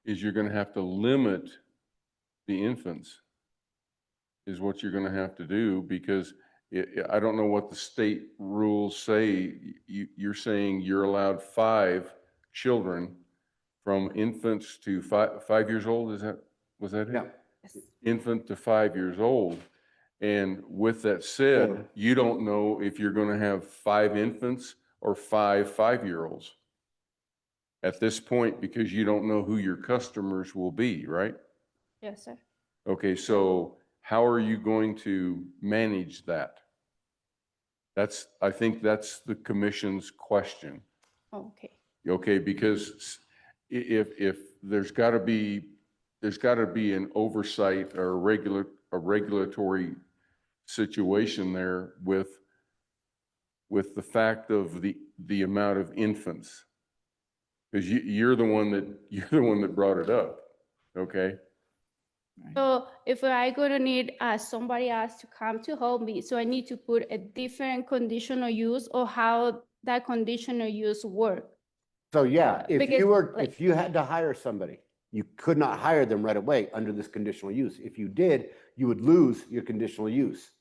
S1: is you're going to have to limit the infants, is what you're going to have to do, because I don't know what the state rules say. You're saying you're allowed 5 children from infants to 5 years old, was that it?
S4: Yeah.
S2: Yes.
S1: Infant to 5 years old. And with that said,
S4: Or-
S1: you don't know if you're going to have 5 infants or 5 5-year-olds at this point, because you don't know who your customers will be, right?
S2: Yes, sir.
S1: Okay, so how are you going to manage that? I think that's the commission's question.
S2: Okay.
S1: Okay, because if there's got to be an oversight or a regulatory situation there with the fact of the amount of infants. Because you're the one that brought it up, okay?
S2: So if I gonna need somebody else to come to help me, so I need to put a different conditional use, or how that conditional use work?
S4: So yeah,
S2: Because,
S4: if you had to hire somebody, you could not hire them right away under this conditional use. If you did, you would lose your conditional use.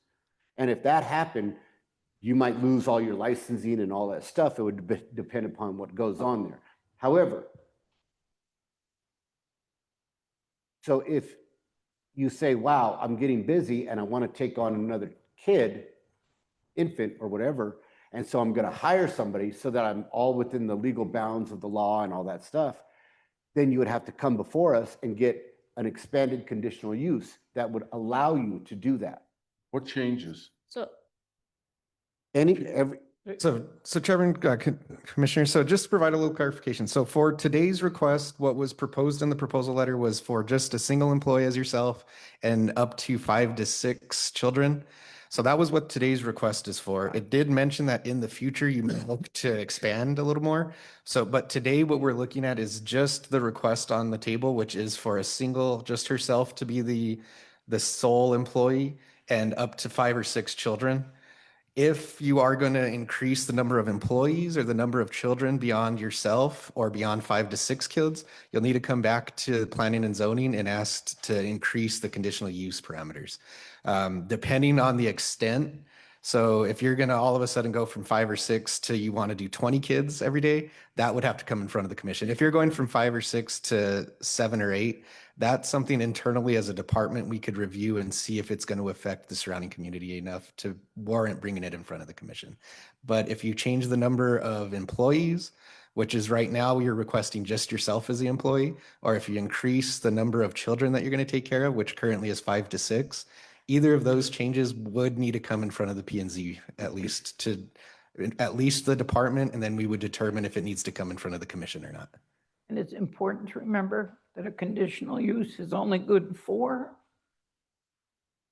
S4: And if that happened, you might lose all your licensing and all that stuff. It would depend upon what goes on there. However, so if you say, wow, I'm getting busy and I want to take on another kid, infant or whatever, and so I'm going to hire somebody so that I'm all within the legal bounds of the law and all that stuff, then you would have to come before us and get an expanded conditional use that would allow you to do that.
S1: What changes?
S2: So,
S3: So Chairman, Commissioner, so just to provide a little clarification. So for today's request, what was proposed in the proposal letter was for just a single employee as yourself and up to 5 to 6 children. So that was what today's request is for. It did mention that in the future, you may look to expand a little more. So, but today what we're looking at is just the request on the table, which is for a single, just herself to be the sole employee and up to 5 or 6 children. If you are going to increase the number of employees or the number of children beyond yourself or beyond 5 to 6 kids, you'll need to come back to planning and zoning and ask to increase the conditional use parameters. Depending on the extent So if you're going to all of a sudden go from 5 or 6 to you want to do 20 kids every day, that would have to come in front of the commission. If you're going from 5 or 6 to 7 or 8, that's something internally as a department we could review and see if it's going to affect the surrounding community enough to warrant bringing it in front of the commission. But if you change the number of employees, which is right now you're requesting just yourself as the employee, or if you increase the number of children that you're going to take care of, which currently is 5 to 6, either of those changes would need to come in front of the P&Z at least the department, and then we would determine if it needs to come in front of the commission or not.
S5: And it's important to remember that a conditional use is only good for,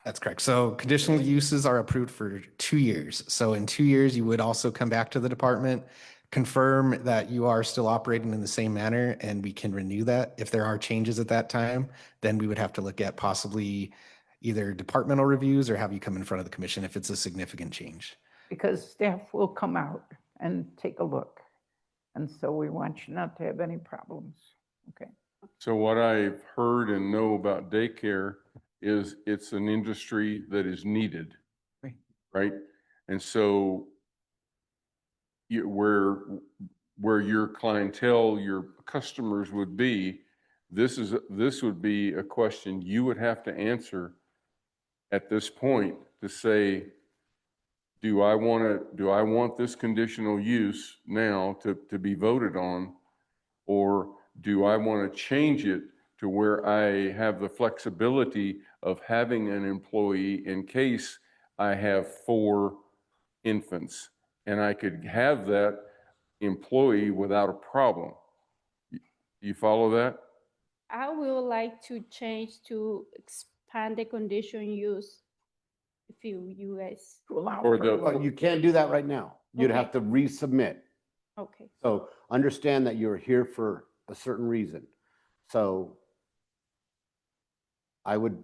S3: That's correct. So conditional uses are approved for 2 years. So in 2 years, you would also come back to the department, confirm that you are still operating in the same manner, and we can renew that. If there are changes at that time, then we would have to look at possibly either departmental reviews or have you come in front of the commission if it's a significant change.
S5: because staff will come out and take a look. And so we want you not to have any problems. Okay.
S1: So what I've heard and know about daycare is it's an industry that is needed,
S3: Right.
S1: right? And so where your clientele, your customers would be, this would be a question you would have to answer at this point to say, do I want this conditional use now to be voted on, or do I want to change it to where I have the flexibility of having an employee in case I have 4 infants, and I could have that employee without a problem? You follow that?
S2: I would like to change to expand the condition use. If you guys,
S5: To allow
S1: Or
S5: for-
S1: the-
S4: Well, you can't do that right now. You'd have
S2: Okay.
S4: to resubmit.
S2: okay,
S4: So understand that you're here for a certain reason. So I would,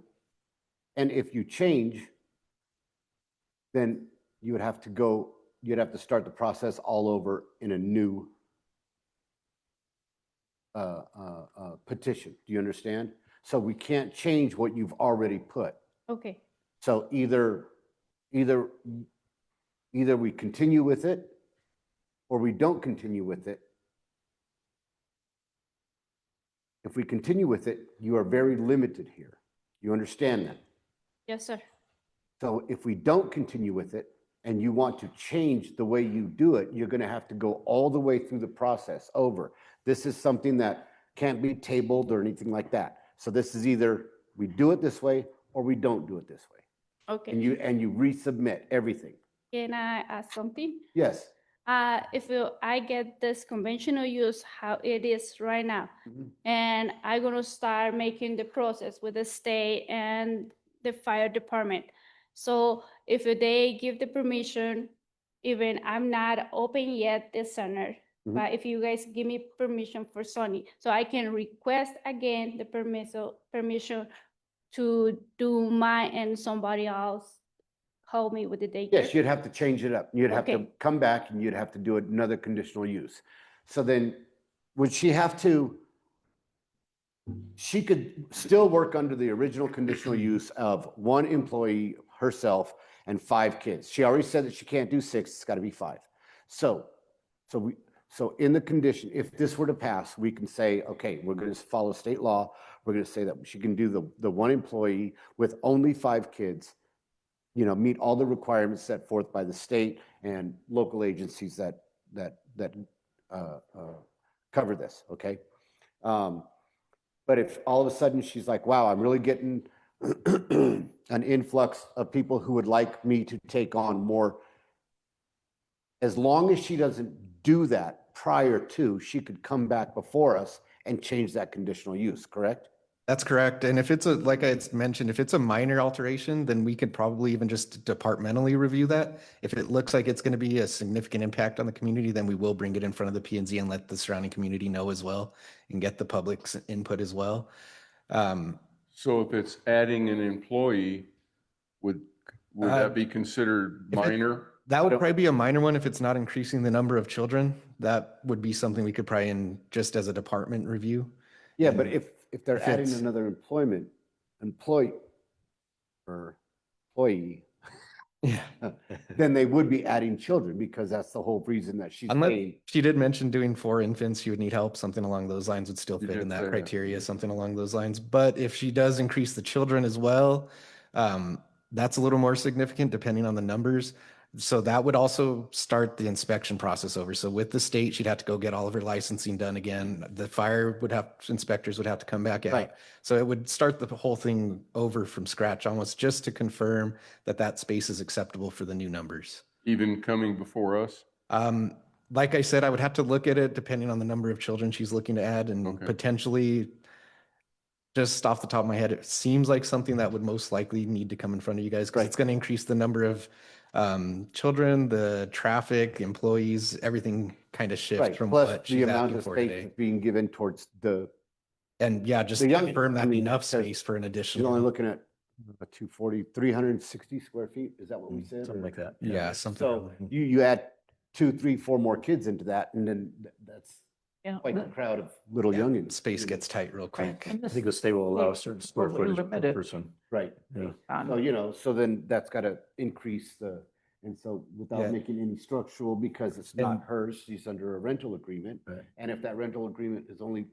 S4: and if you change, then you would have to you'd have to start the process all over in a new petition. Do you understand? So we can't change what you've already put.
S2: okay,
S4: So either we continue with it or we don't continue with it. If we continue with it, you are very limited here. You understand that?
S2: yes, sir.
S4: So if we don't continue with it and you want to change the way you do it, you're going to have to go all the way through the process over. This is something that can't be tabled or anything like that. So this is either we do it this way or we don't do it this way.
S2: Okay.
S4: And you resubmit everything.
S2: Can I ask something?
S4: Yes.
S2: If I get this conventional use how it is right now,
S4: Mhm.
S2: and I'm gonna start making the process with the state and the fire department. So if they give the permission, even I'm not open yet this center,
S4: Mhm.
S2: but if you guys give me permission for Sunny, so I can request again the permission to do mine and somebody else help me with the daycare.
S4: Yes, you'd have to change it up. You'd have to
S2: Okay.
S4: come back and you'd have to do another conditional use. So then would she have to, she could still work under the original conditional use of 1 employee, herself, and 5 kids. She already said that she can't do 6, it's got to be 5. So in the condition, if this were to pass, we can say, okay, we're going to follow state law. We're going to say that she can do the 1 employee with only 5 kids, meet all the requirements set forth by the state and local agencies that cover this, okay? But if all of a sudden she's like, wow, I'm really getting an influx of people who would like me to take on more, as long as she doesn't do that prior to, she could come back before us and change that conditional use, correct?
S3: That's correct. And if it's like I mentioned, if it's a minor alteration, then we could probably even just departmentally review that. If it looks like it's going to be a significant impact on the community, then we will bring it in front of the P&Z and let the surrounding community know as well and get the public's input as well.
S1: So if it's adding an employee, would that be considered
S3: if it-
S1: minor?
S3: That would probably be a minor one if it's not increasing the number of children. That would be something we could probably just as a department review.
S4: Yeah, but
S3: And
S4: if they're
S3: if
S4: adding
S3: it's-
S4: another employee,
S3: Yeah.
S4: then they would be adding children because that's the whole reason that she's
S3: Unless
S4: paying.
S3: she did mention doing 4 infants, she would need help, something along those lines would still
S1: You
S3: fit
S1: did
S3: in
S1: say
S3: that
S1: that,
S3: criteria,
S1: yeah.
S3: something along those lines. But if she does increase the children as well, that's a little more significant depending on the numbers. So that would also start the inspection process over. So with the state, she'd have to go get all of her licensing done again. The fire would have, inspectors would have to come back out.
S4: Right.
S3: So it would start the whole thing over from scratch almost just to confirm that that space is acceptable for the new numbers.
S1: Even coming before us?
S3: Like I said, I would have to look at it depending on the number of children she's looking to add and
S1: Okay.
S3: potentially just off the top of my head, it seems like something that would most likely need to come in front of you guys because
S4: Right.
S3: it's going to increase the number of children, the traffic, employees, everything kind of shift
S4: Right,
S3: from
S4: plus
S3: what
S4: the
S3: she's
S4: amount
S3: asking
S4: of
S3: for
S4: space
S3: today.
S4: that's being given towards the,
S3: And yeah, just
S4: the young-
S3: confirm
S4: I
S3: that
S4: mean,
S3: enough
S4: because
S3: space for an
S4: you're
S3: additional.
S4: only looking at a 240, 360 square feet, is that what we said?
S6: Something
S4: or-
S6: like that.
S3: Yeah, something.
S4: So you add 2, 3, 4 more kids into that, and then that's
S5: Yeah,
S4: quite the
S5: the-
S4: crowd of little
S3: Yeah,
S4: youngins.
S3: space
S4: you know.
S3: gets tight real
S5: right,
S3: quick.
S5: and
S6: I
S5: this
S6: think the state will allow a certain square
S5: totally
S6: footage per
S5: limited
S6: person.
S4: Right.
S6: Yeah.
S5: on-
S4: So, you know, so then that's got to increase the, and so without
S3: Yeah.
S4: making any structural, because it's not
S3: And-
S4: hers, she's under a rental agreement.
S6: Right.
S4: And if that rental agreement is only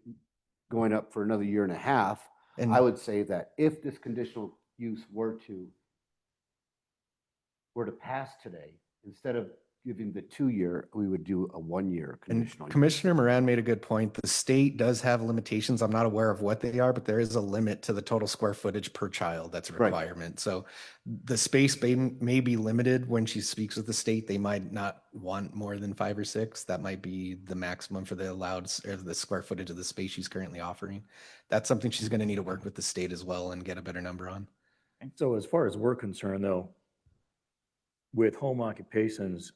S4: going up for another year and a half,
S3: And
S4: I would say that if this conditional use were to pass today, instead of giving the 2-year, we would do a 1-year
S3: And
S4: conditional. use.
S3: Commissioner Moran made a good point. The state does have limitations. I'm not aware of what they are, but there is a limit to the total square footage per child. That's a
S4: Right.
S3: requirement. So the space may be limited when she speaks with the state. They might not want more than 5 or 6. That might be the maximum for the allowed or the square footage of the space she's currently offering. That's something she's going to need to work with the state as well and get a better number on.
S6: So as far as we're concerned, though, with home occupations,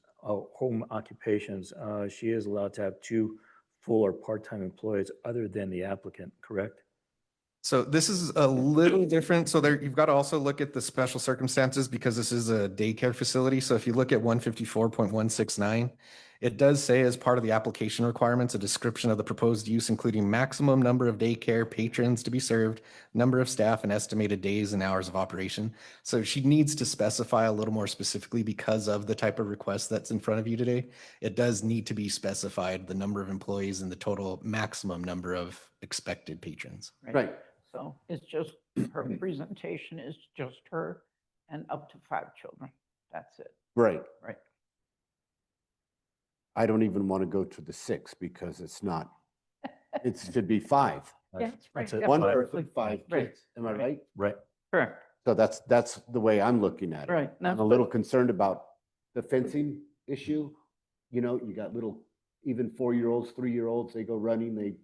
S6: she is allowed to have 2 full or part-time employees other than the applicant, correct?
S3: So this is a little different. So there, you've got to also look at the special circumstances because this is a daycare facility. So if you look at 154.169, it does say as part of the application requirements, a description of the proposed use, including maximum number of daycare patrons to be served, number of staff, and estimated days and hours of operation. So she needs to specify a little more specifically because of the type of request that's in front of you today. It does need to be specified, the number of employees and the total maximum number of expected patrons.
S4: Right.
S5: So it's just, her presentation is just her and up to 5 children. That's it,
S4: Right.
S5: right?
S4: I don't even want to go to the 6 because it's not, it should be 5.
S5: Yeah, that's right.
S6: That's it.
S5: Yeah,
S4: One
S5: perfectly
S4: person, 5
S5: right,
S4: kids. Am I
S5: right.
S4: right?
S6: Right.
S5: Correct,
S4: So that's the way I'm looking at it.
S5: right.
S4: I'm a little concerned about the fencing issue. You know, you got little, even 4-year-olds, 3-year-olds, they go running, they,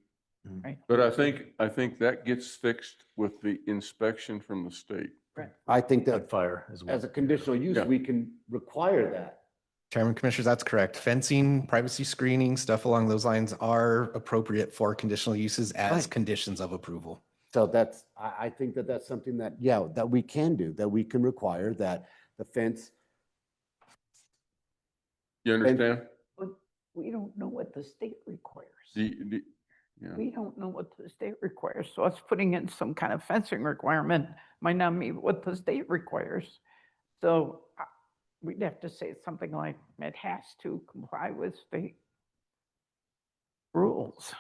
S5: Right,
S1: But I think that gets fixed with the inspection from the state.
S5: right.
S4: I think that
S6: That fire as well.
S4: as a conditional use,
S1: Yeah.
S4: we can require that.
S3: Chairman Commissioners, that's correct. Fencing, privacy screening, stuff along those lines are appropriate for conditional uses as
S4: Right.
S3: conditions of approval.
S4: So that's, I think that that's something that, yeah, that we can do, that we can require that the fence.
S1: You understand?
S5: But we don't know what the state requires.
S1: Yeah.
S5: We don't know what the state requires. So us putting in some kind of fencing requirement might not meet what the state requires. So we'd have to say something like it has to comply with state rules.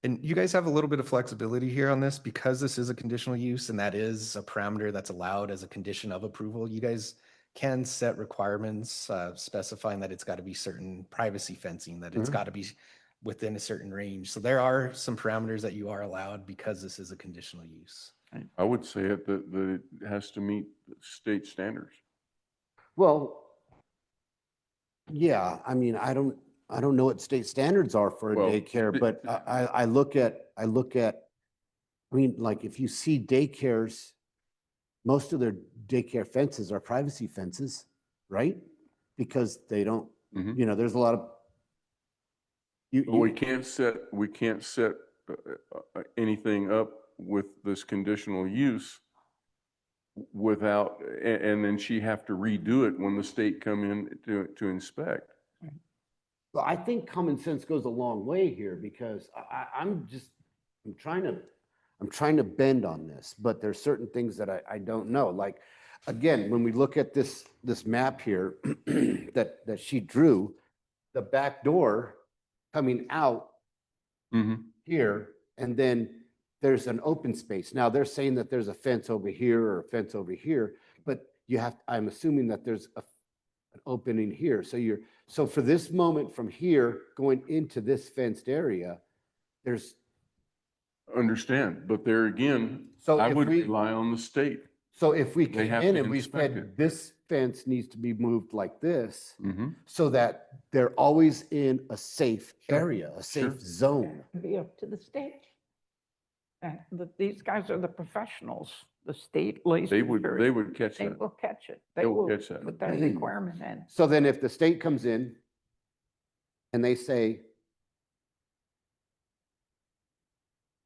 S3: And you guys have a little bit of flexibility here on this because this is a conditional use and that is a parameter that's allowed as a condition of approval. You guys can set requirements specifying that it's got to be certain privacy fencing, that it's got to be within a certain range. So there are some parameters that you are allowed because this is a conditional use.
S1: I would say that it has to meet state standards.
S4: Well, yeah, I mean, I don't know what state standards are for a
S1: Well,
S4: daycare,
S1: it-
S4: but I look at, I mean, like if you see daycares, most of their daycare fences are privacy fences, right? Because they don't,
S1: Mhm.
S4: you know, there's a lot of.
S1: But we can't set anything up with this conditional use without, and then she have to redo it when the state come in to inspect.
S4: Well, I think common sense goes a long way here because I'm trying to bend on this, but there's certain things that I don't know. Like again, when we look at this map here that she drew, the back door coming out
S1: Mhm.
S4: here, and then there's an open space. Now, they're saying that there's a fence over here or a fence over here, but I'm assuming that there's an opening here. So for this moment from here going into this fenced area, there's,
S1: Understand, but there again,
S4: So
S1: I
S4: if
S1: would
S4: we-
S1: rely on the state.
S4: so if we
S1: They
S4: came
S1: have
S4: in
S1: to
S4: and we
S1: inspect
S4: said
S1: it.
S4: this fence needs to be moved like this,
S1: Mhm.
S4: so that they're always in a safe
S1: Sure.
S4: area, a safe
S1: Sure.
S4: zone.
S5: Be up to the state. These guys are the professionals, the state
S1: They
S5: license.
S1: would catch
S5: They
S1: that.
S5: will catch it.
S1: They will catch that.
S5: Put that requirement in.
S4: So then if the state comes in and they say,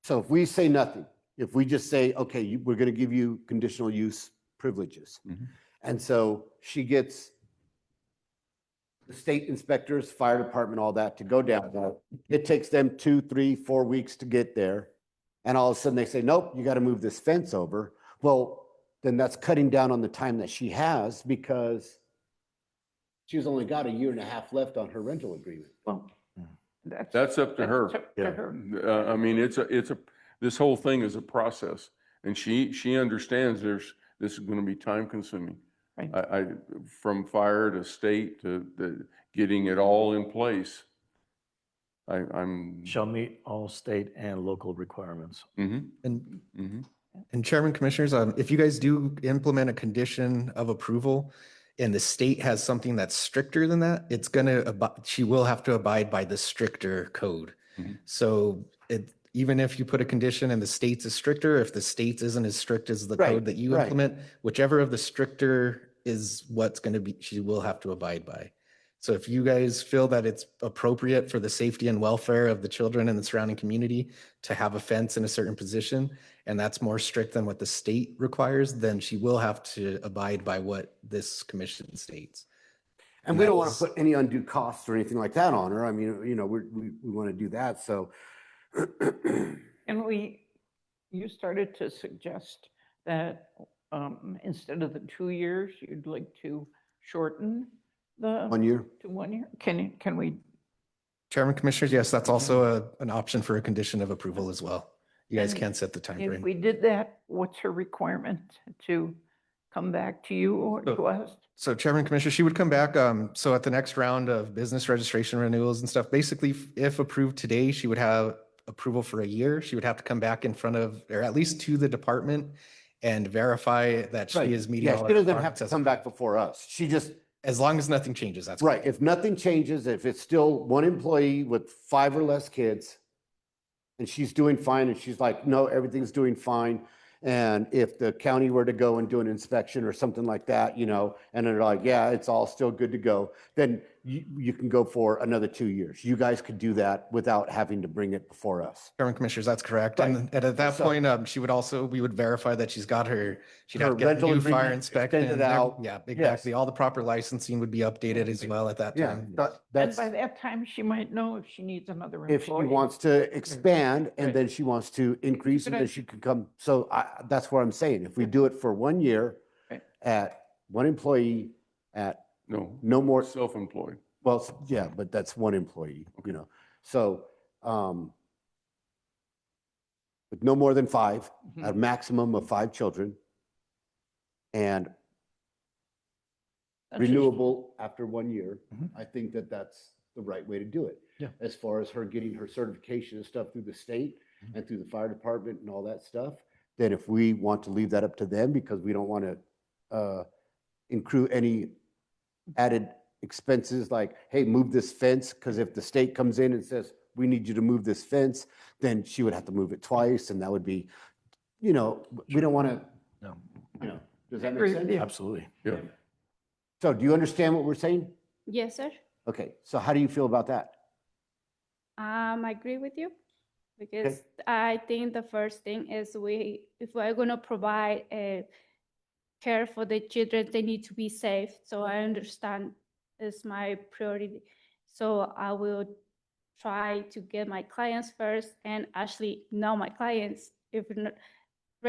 S4: so if we say nothing, if we just say, okay, we're going to give you conditional use privileges.
S1: Mhm.
S4: And so she gets the state inspectors, fire department, all that to go down there. It takes them 2, 3, 4 weeks to get there. And all of a sudden they say, nope, you got to move this fence over. Well, then that's cutting down on the time that she has because she's only got 1.5 years left on her rental agreement.
S5: Well,
S1: That's up to her.
S5: up to
S4: Yeah.
S5: her.
S1: I mean, this whole thing is a process, and she understands this is going to be time consuming.
S5: Right.
S1: From fire to state to getting it all in place. I'm.
S6: Shall meet all state and local requirements.
S1: Mhm,
S3: And
S1: mhm.
S3: And Chairman Commissioners, if you guys do implement a condition of approval and the state has something that's stricter than that, she will have to abide by the stricter code.
S1: Mhm.
S3: So even if you put a condition and the state's is stricter, if the state's isn't as strict as the
S4: Right,
S3: code that you
S4: right.
S3: implement, whichever of the stricter is what's going to be, she will have to abide by. So if you guys feel that it's appropriate for the safety and welfare of the children in the surrounding community to have a fence in a certain position, and that's more strict than what the state requires, then she will have to abide by what this commission states.
S4: And we don't want to put any undue costs or anything like that on her. I mean, we want to do that. So
S5: And you started to suggest that instead of the 2 years, you'd like to shorten the
S4: 1 year.
S5: to 1 year. Can we?
S3: Chairman Commissioners, yes, that's also an option for a condition of approval as well. You guys
S5: And
S3: can set the
S5: If
S3: timeframe.
S5: we did that, what's her requirement to come back to you or to us?
S3: So Chairman Commissioner, she would come back. So at the next round of business registration renewals and stuff, basically, if approved today, she would have approval for a year. She would have to come back in front of, or at least to the department and verify that she is meeting
S4: Yeah,
S3: all
S4: she
S3: the
S4: doesn't have
S3: requirements
S4: to
S3: as-
S4: come back before us. She just,
S3: As long as nothing changes, that's
S4: right, if nothing changes, if it's still one employee with 5 or less kids, and she's doing fine, and she's like, no, everything's doing fine. And if the county were to go and do an inspection or something like that, and they're like, yeah, it's all still good to go, then you can go for another 2 years. You guys could do that without having to bring it before us.
S3: Chairman Commissioners, that's correct.
S4: Right.
S3: And at that
S4: So-
S3: point, we would verify that she'd have
S4: Her
S3: to get
S4: rental
S3: new
S4: agreement
S3: fire inspection.
S4: extended out.
S3: Yeah,
S4: Yes.
S3: exactly. All the proper licensing would be updated as well at that
S4: Yeah,
S3: time.
S5: And
S4: that's
S5: by that time, she might know if she needs another
S4: if she
S5: employee.
S4: wants to expand and
S5: Right.
S4: then she wants to increase, and
S5: Good
S4: then she could come. So that's what I'm saying. If we do it for 1 year
S5: Right.
S4: at 1 employee at
S1: No,
S4: no more,
S1: self-employed.
S4: well, yeah, but that's 1 employee, So, with no more than 5,
S5: Mhm.
S4: a maximum of 5 children, and
S5: That's just-
S4: renewable after 1 year,
S6: Mhm.
S4: I think that that's the right way to do it.
S6: Yeah.
S4: As far as her getting her certification and stuff through the state
S6: Mhm.
S4: and through the fire department and all that stuff, then if we want to leave that up to them because we don't want to include any added expenses like, hey, move this fence, because if the state comes in and says, we need you to move this fence, then she would have to move it twice, and that would be, we don't want to,
S6: No,
S4: does that
S5: Agree
S4: make
S5: with
S4: sense?
S5: you.
S6: absolutely.
S1: Yeah.
S4: So do you understand what we're saying?
S2: Yes, sir.
S4: Okay, so how do you feel about that?
S2: I agree with you because I think the first thing is if we're going to provide care for the children, they need to be safe. So I understand is my priority. So I will try to get my clients first and actually know my clients. If not,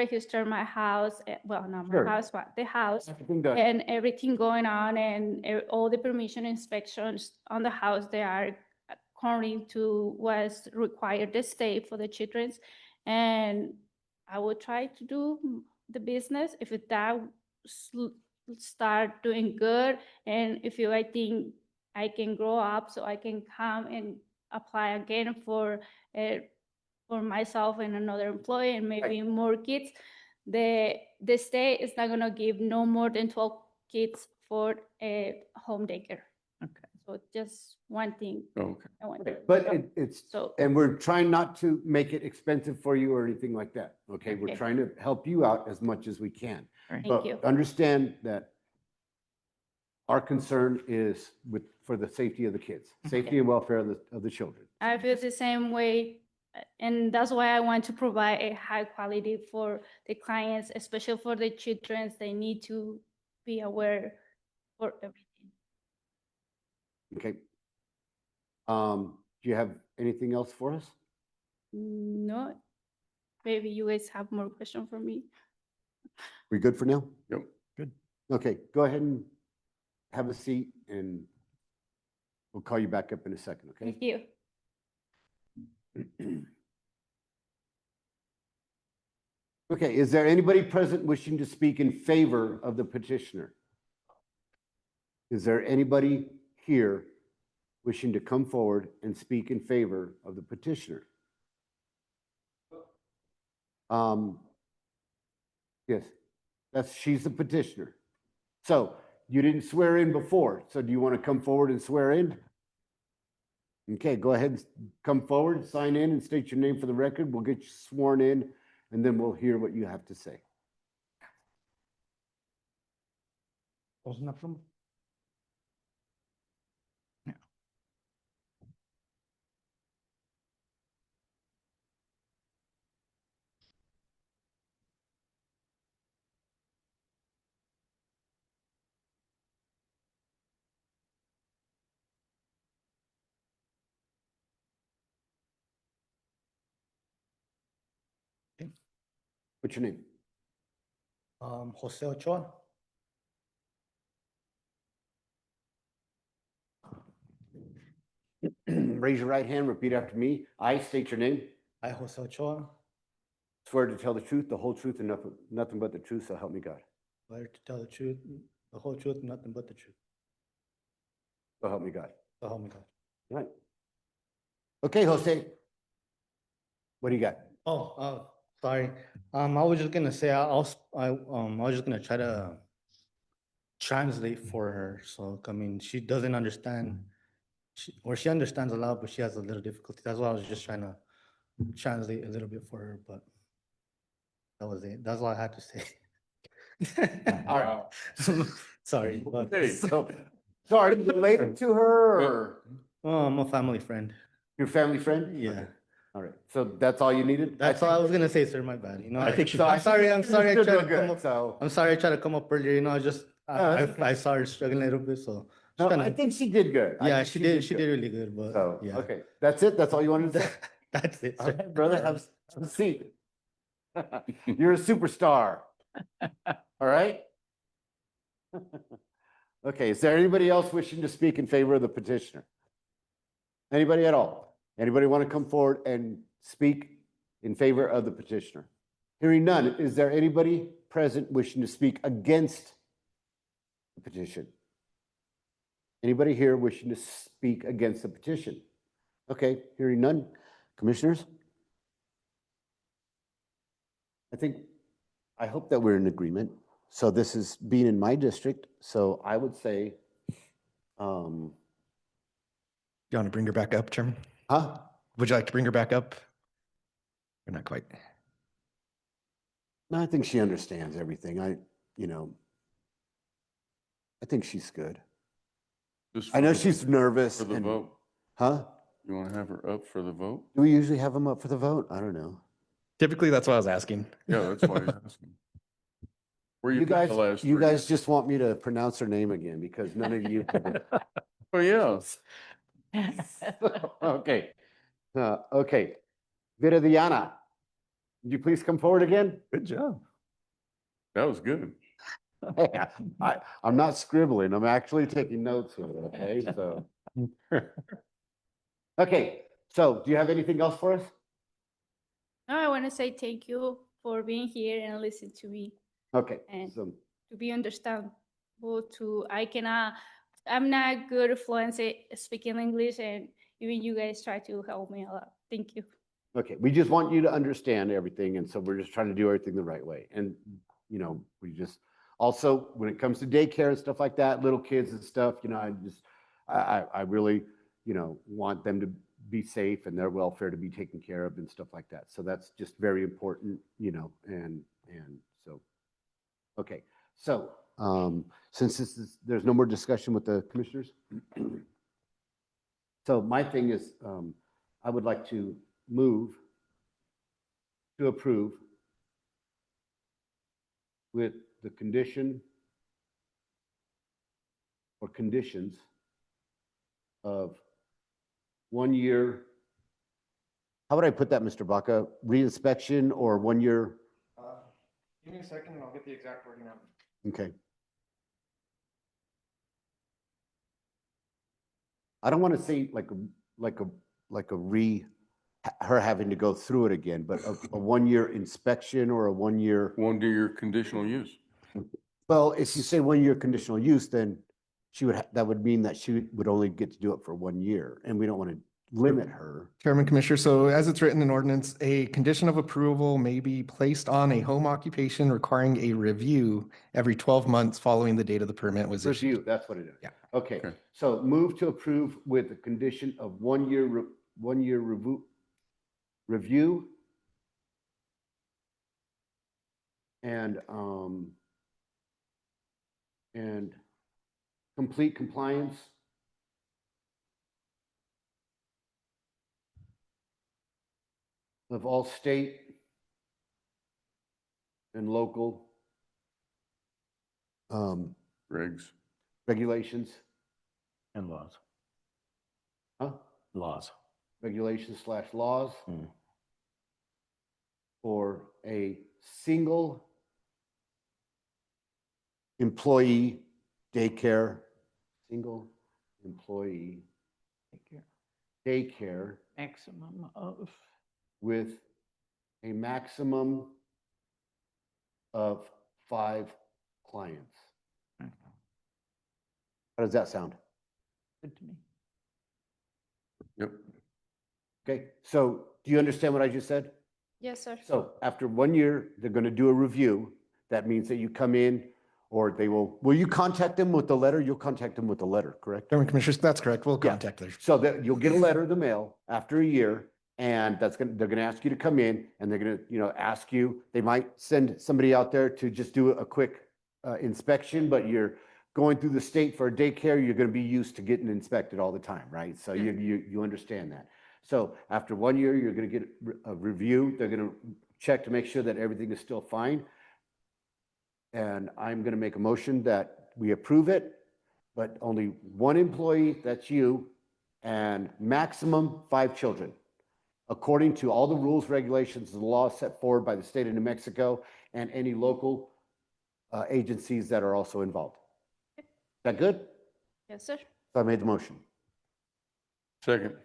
S2: register my house, well, not my
S4: Sure.
S2: house, but the house,
S4: Everything done.
S2: and everything going on, and all the permission inspections on the house, they are according to what's required the state for the children's. And I will try to do the business if that start doing good, and if I think I can grow up, so I can come and apply again for myself and another employee and maybe more kids. The state is not gonna give no more than 12 kids for a home daycare.
S5: Okay.
S2: So just one thing
S1: Okay.
S2: I want.
S4: Okay, But it's,
S2: So,
S4: and we're trying not to make it expensive for you or anything like that, okay? We're
S2: Okay.
S4: trying to help you out as much as we can.
S5: Right.
S2: thank you.
S4: But understand that our concern is for the safety of the kids, safety and welfare of the children.
S2: I feel the same way, and that's why I want to provide a high quality for the clients, especially for the children. They need to be aware for everything.
S4: Okay. Do you have anything else for us?
S2: No, maybe you guys have more questions for me.
S4: We good for now?
S1: Yep.
S6: Good.
S4: Okay, go ahead and have a seat and we'll call you back up in a second, okay?
S2: Thank you.
S4: Okay, is there anybody present wishing to speak in favor of the petitioner? Is there anybody here wishing to come forward and speak in favor of the petitioner? Yes, she's the petitioner. So you didn't swear in before, so do you want to come forward and swear in? Okay, go ahead and come forward, sign in and state your name for the record. We'll get you sworn in and then we'll hear what you have to say. What's your name?
S7: Jose Ochoa.
S4: Raise your right hand, repeat after me. I state your name.
S7: I, Jose Ochoa,
S4: Swear to tell the truth, the whole truth, and nothing but the truth, so help me God.
S7: swear to tell the truth, the whole truth, and nothing but the truth.
S4: So help me God.
S7: So help me God.
S4: All right. Okay, Jose. What do you got?
S7: Oh, sorry. I was just gonna say, I was just gonna try to translate for her. So, I mean, she doesn't understand, she understands a lot, but she has a little difficulty. That's why I was just trying to translate a little bit for her, but that was it. That's all I had to say.
S4: All right.
S7: Sorry, but
S1: Hey.
S4: So, are you related to her or
S7: I'm a family friend.
S4: your family friend?
S7: Yeah.
S4: Okay. All right. So that's all you needed?
S7: That's all I was gonna say, sir. My bad. You know,
S6: I think she-
S7: I'm sorry. I'm sorry. I
S4: You're
S7: tried
S4: doing
S7: to come
S4: good,
S7: up.
S4: so.
S7: I'm sorry. I tried to come up earlier. You know, I just
S4: that's okay.
S7: I saw her struggling a little bit, so
S4: No,
S7: kinda-
S4: I think she did good. I
S7: yeah,
S4: think
S7: she did. She
S4: good.
S7: did really good, but
S4: So,
S7: yeah.
S4: okay, that's it? That's all you wanted to say?
S7: That's it,
S4: All
S7: sir.
S4: right, brother, have a seat. You're a superstar. All right? Okay, is there anybody else wishing to speak in favor of the petitioner? Anybody at all? Anybody want to come forward and speak in favor of the petitioner? Hearing none, is there anybody present wishing to speak against the petition? Anybody here wishing to speak against the petition? Okay, hearing none. Commissioners? I hope that we're in agreement. So this is being in my district, so I would say,
S3: You want to bring her back up, Chairman?
S4: huh?
S3: Would you like to bring her back up? Or not quite?
S4: No, I think she understands everything. I think she's good.
S1: Just
S4: I know
S1: for the-
S4: she's nervous.
S1: For the
S4: and-
S1: vote.
S4: Huh?
S1: You want to have her up for the vote?
S4: Do we usually have them up for the vote? I don't know.
S3: Typically, that's what I was asking.
S1: Yeah, that's why he's asking. Where
S4: You
S1: been
S4: guys,
S1: the last
S4: you
S1: 3
S4: guys
S1: years?
S4: just want me to pronounce her name again because none of you.
S1: Oh, yeah.
S4: Okay. Okay. Viridiana. Would you please come forward again?
S6: Good job.
S1: That was good.
S4: I'm not scribbling, I'm actually taking notes here, okay, so. Okay, so do you have anything else for us?
S2: No, I want to say thank you for being here and listen to me,
S4: Okay,
S2: And-
S4: so,
S2: to be understandable to, I'm not good fluent speaking English, and even you guys try to help me a lot. Thank you.
S4: okay, we just want you to understand everything, and so we're just trying to do everything the right way. And, you know, we just, also, when it comes to daycare and stuff like that, little kids and stuff, you know, I really, you know, want them to be safe and their welfare to be taken care of and stuff like that. So that's just very important, you know, and so, okay. So, since there's no more discussion with the commissioners. So my thing is, I would like to move to approve with the condition or conditions of 1 year. How would I put that, Mr. Baca? Reinspection or 1 year?
S3: Give me a second and I'll get the exact wording out.
S4: Okay. I don't want to say her having to go through it again, but a 1 year inspection or a 1 year.
S1: 1 year conditional use.
S4: Well, if you say 1 year conditional use, then that would mean that she would only get to do it for 1 year, and we don't want to limit her.
S3: Chairman, Commissioner, so as it's written in ordinance, a condition of approval may be placed on a home occupation requiring a review every 12 months following the date of the permit was issued.
S4: Review, that's what it is.
S3: Yeah.
S4: Okay,
S1: Okay.
S4: so move to approve with the condition of 1 year, 1 year review. And complete compliance of all state and local
S1: Regs.
S4: regulations,
S6: And laws.
S4: huh?
S6: Laws.
S4: Regulations/laws
S6: Hmm.
S4: for a single employee daycare, single employee
S5: Thank you.
S4: daycare
S5: Maximum of,
S4: with a maximum of 5 clients. How does that sound?
S5: good to me.
S1: Yep.
S4: Okay, so do you understand what I just said?
S2: Yes, sir.
S4: So after 1 year, they're going to do a review. That means that you come in, or will you contact them with the letter? You'll contact them with the letter, correct?
S3: Chairman, Commissioners, that's correct. We'll
S4: Yeah.
S3: contact her.
S4: So that you'll get a letter in the mail after a year, and they're gonna ask you to come in, and they're gonna, you know, ask you, they might send somebody out there to just do a quick inspection, but you're going through the state for a daycare, you're gonna be used to getting inspected all the time, right? So you understand that. So after 1 year, you're gonna get a review. They're gonna check to make sure that everything is still fine. And I'm gonna make a motion that we approve it, but only 1 employee, that's you, and maximum 5 children, according to all the rules, regulations, and laws set forward by the state of New Mexico and any local agencies that are also involved. Is that good?
S2: Yes, sir.
S4: So I made the motion.
S1: Second.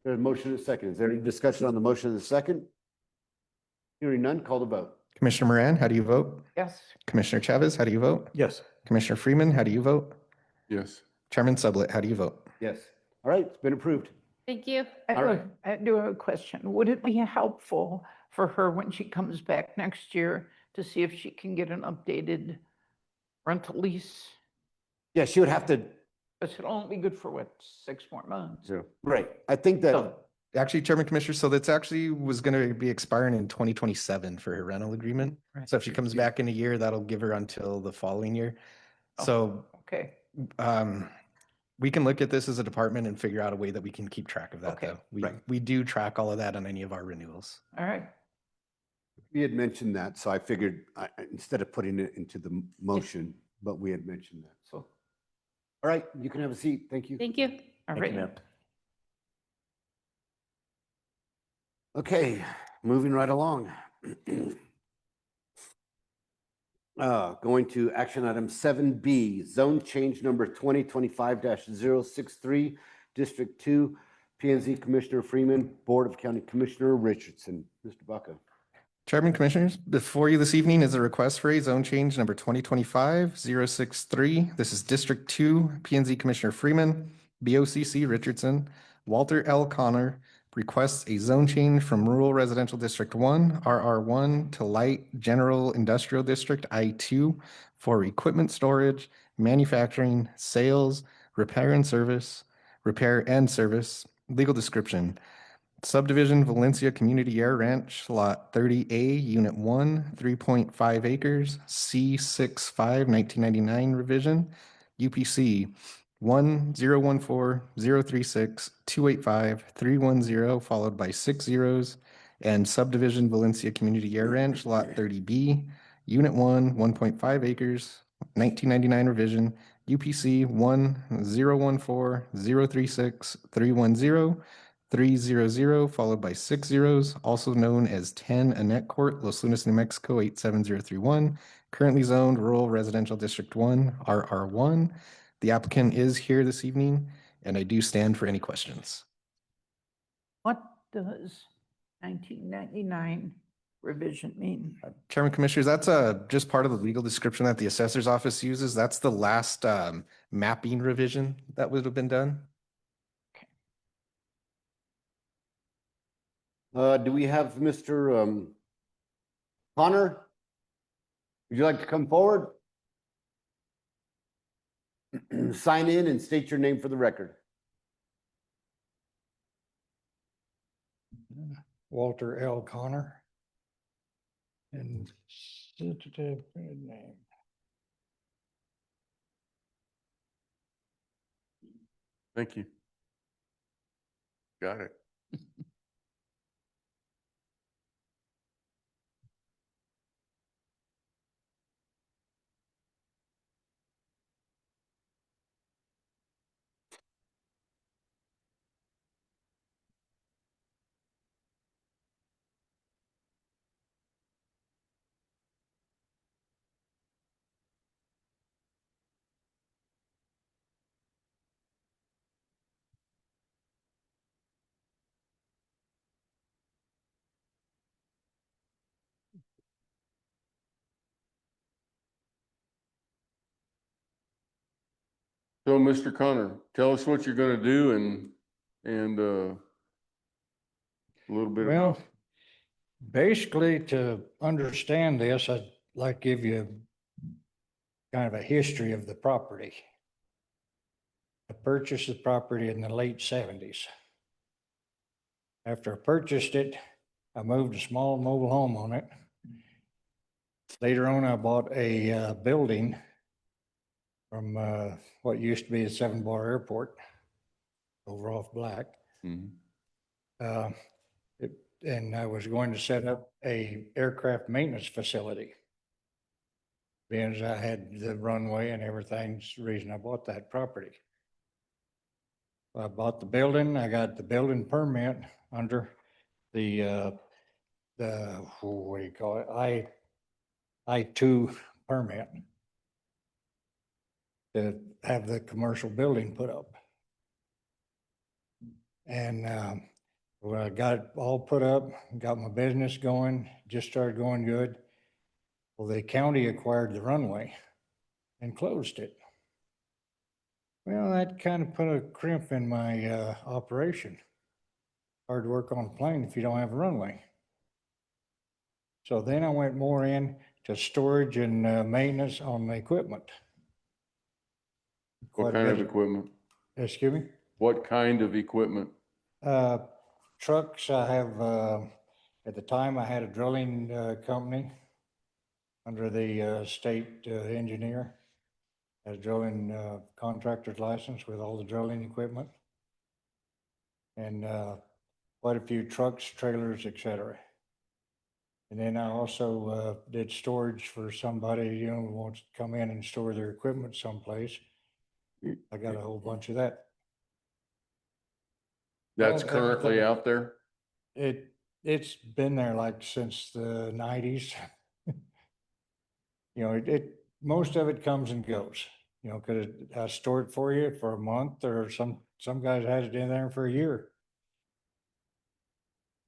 S4: There's a motion and a second. Is there any discussion on the motion and the second? Hearing none, call the vote.
S3: Commissioner Moran, how do you vote?
S5: Yes,
S3: Commissioner Chavez, how do you vote?
S6: Yes.
S3: Commissioner Freeman, how do you vote?
S1: Yes.
S3: Chairman Sublet, how do you vote?
S4: Yes. All right, it's been approved.
S2: Thank you.
S4: All right.
S5: I do have a question. Would it be helpful for her when she comes back next year to see if she can get an updated rental lease?
S4: Yeah, she would have to,
S5: This would only be good for what, 6 more months?
S4: right. I think that,
S5: So,
S3: Actually, Chairman Commissioner, so that's actually was going to be expiring in 2027 for her rental agreement.
S5: Right.
S3: So if she comes back in a year, that'll give her until the following year.
S5: Oh.
S3: So
S5: okay,
S3: we can look at this as a department and figure out a way that we can keep track of that,
S5: Okay,
S3: though.
S4: right.
S3: We do track all of that on any of our renewals.
S5: all right.
S4: we had mentioned that, so I figured instead of putting it into the motion, but we had mentioned that, so. All right, you can have a seat. Thank you.
S2: Thank you.
S5: All
S6: Thank you,
S5: right.
S6: ma'am.
S4: Okay, moving right along. Going to action item 7B, zone change number 2025-063, District 2, P and Z Commissioner Freeman, Board of County Commissioner Richardson. Mr. Baca.
S3: Chairman, Commissioners, before you this evening is a request for a zone change number 2025-063. This is District 2, P and Z Commissioner Freeman, BOCC Richardson, Walter L. Connor requests a zone change from Rural Residential District 1, RR1, to Light General Industrial District, I2, for equipment storage, manufacturing, sales, repair and service, legal description. Subdivision Valencia Community Air Ranch, Lot 30A, Unit 1, 3.5 acres, C65, 1999 revision, UPC 1014036285310, followed by 6 zeros, and Subdivision Valencia Community Air Ranch, Lot 30B, Unit 1, 1.5 acres, 1999 revision, UPC 1014036310300, 300, followed by 6 zeros, also known as 10 Annette Court, Los Lunas, New Mexico, 87031, currently zoned Rural Residential District 1, RR1. The applicant is here this evening, and I do stand for any questions.
S5: What does 1999 revision mean?
S3: Chairman Commissioners, that's just part of the legal description that the assessor's office uses. That's the last mapping revision that would have been done.
S4: Do we have Mr. Connor? Would you like to come forward? Sign in and state your name for the record.
S8: Walter L. Connor. And name.
S1: Thank you. Got it. So, Mr. Connor, tell us what you're going to do and a little bit.
S8: Well, basically to understand this, I'd like to give you kind of a history of the property. I purchased the property in the late 70s. After I purchased it, I moved a small mobile home on it. Later on, I bought a building from what used to be a 7-bar airport over off Black.
S1: Mhm.
S8: And I was going to set up a aircraft maintenance facility. Being as I had the runway and everything's the reason I bought that property. I bought the building, I got the building permit under the what do you call it, I-2 permit to have the commercial building put up. And well, I got it all put up, got my business going, just started going good. Well, the county acquired the runway and closed it. Well, that kind of put a crimp in my operation. Hard to work on a plane if you don't have a runway. So then I went more in to storage and maintenance on the equipment.
S1: What
S8: Quite a
S1: kind of
S8: bit.
S1: equipment?
S8: Excuse me?
S1: What kind of equipment?
S8: Trucks, I have, at the time I had a drilling company under the state engineer. Has drilling contractor's license with all the drilling equipment. And quite a few trucks, trailers, etc. And then I also did storage for somebody, who wants to come in and store their equipment someplace. I got a whole bunch of that.
S1: That's
S8: Well,
S1: currently
S8: everything-
S1: out there?
S8: It it's been there like since the nineties. You know, most of it comes and goes, you know, because I store it for you for a month, or some guys had it in there for a year.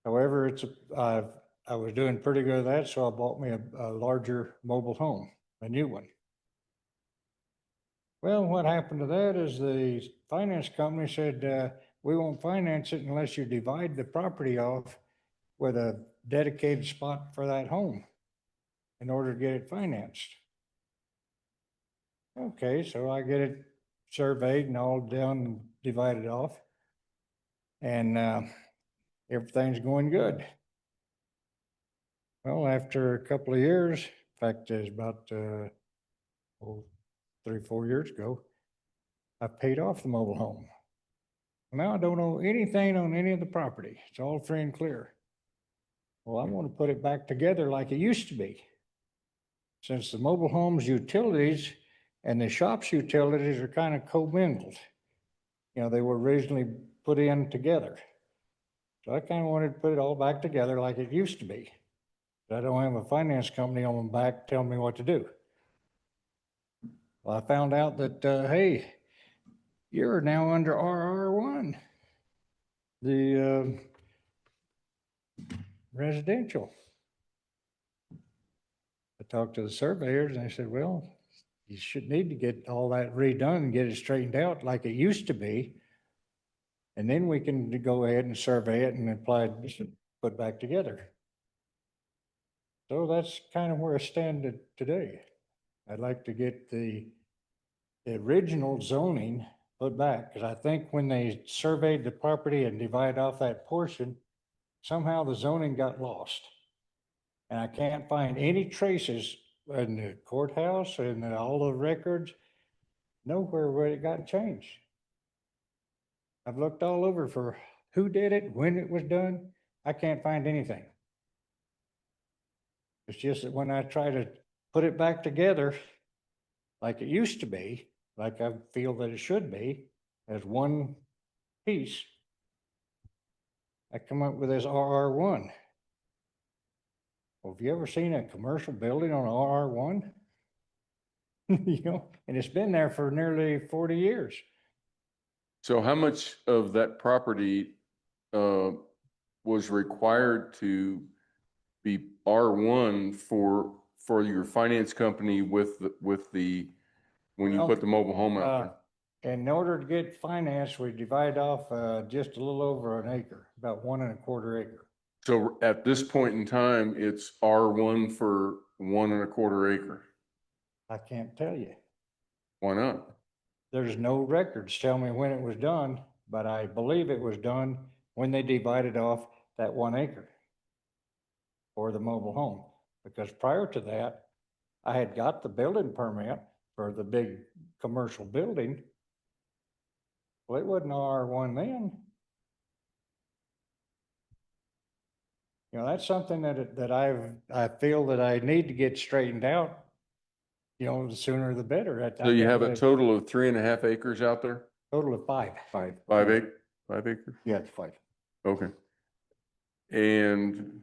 S8: However, I was doing pretty good at that, so I bought me a larger mobile home, a new one. Well, what happened to that is the finance company said, we won't finance it unless you divide the property off with a dedicated spot for that home in order to get it financed. Okay, so I get it surveyed and all down and divided off. And everything's going good. Well, after a couple of years, in fact, it's about 3-4 years ago, I paid off the mobile home. Now I don't owe anything on any of the property. It's all free and clear. Well, I want to put it back together like it used to be. Since the mobile home's utilities and the shop's utilities are kind of commingled. You know, they were originally put in together. So I kind of wanted to put it all back together like it used to be. I don't have a finance company on my back telling me what to do. Well, I found out that, hey, you're now under RR1, the residential. I talked to the surveyors and they said, well, you should need to get all that redone and get it straightened out like it used to be. And then we can go ahead and survey it and apply it, put back together. So that's kind of where I stand today. I'd like to get the original zoning put back, because I think when they surveyed the property and divided off that portion, somehow the zoning got lost. And I can't find any traces in the courthouse and all the records, nowhere where it got changed. I've looked all over for who did it, when it was done. I can't find anything. It's just that when I try to put it back together like it used to be, like I feel that it should be, as one piece, I come up with this RR1. Well, have you ever seen a commercial building on RR1? You know, and it's been there for nearly 40 years.
S1: So how much of that property was required to be R1 for your finance company with the when you
S8: Well,
S1: put the mobile home out there?
S8: In order to get financed, we divide off just a little over an acre, about 1 1/4 acre.
S1: So at this point in time, it's R1 for 1 1/4 acre.
S8: I can't tell you.
S1: Why not?
S8: There's no records tell me when it was done, but I believe it was done when they divided off that 1 acre for the mobile home. Because prior to that, I had got the building permit for the big commercial building. Well, it wasn't R1 then. You know, that's something that I feel that I need to get straightened out. You know, the sooner the better.
S1: So you have a total of 3.5 acres out there?
S8: Total of 5.
S1: 5 acres?
S4: Yeah, it's 5.
S1: Okay. And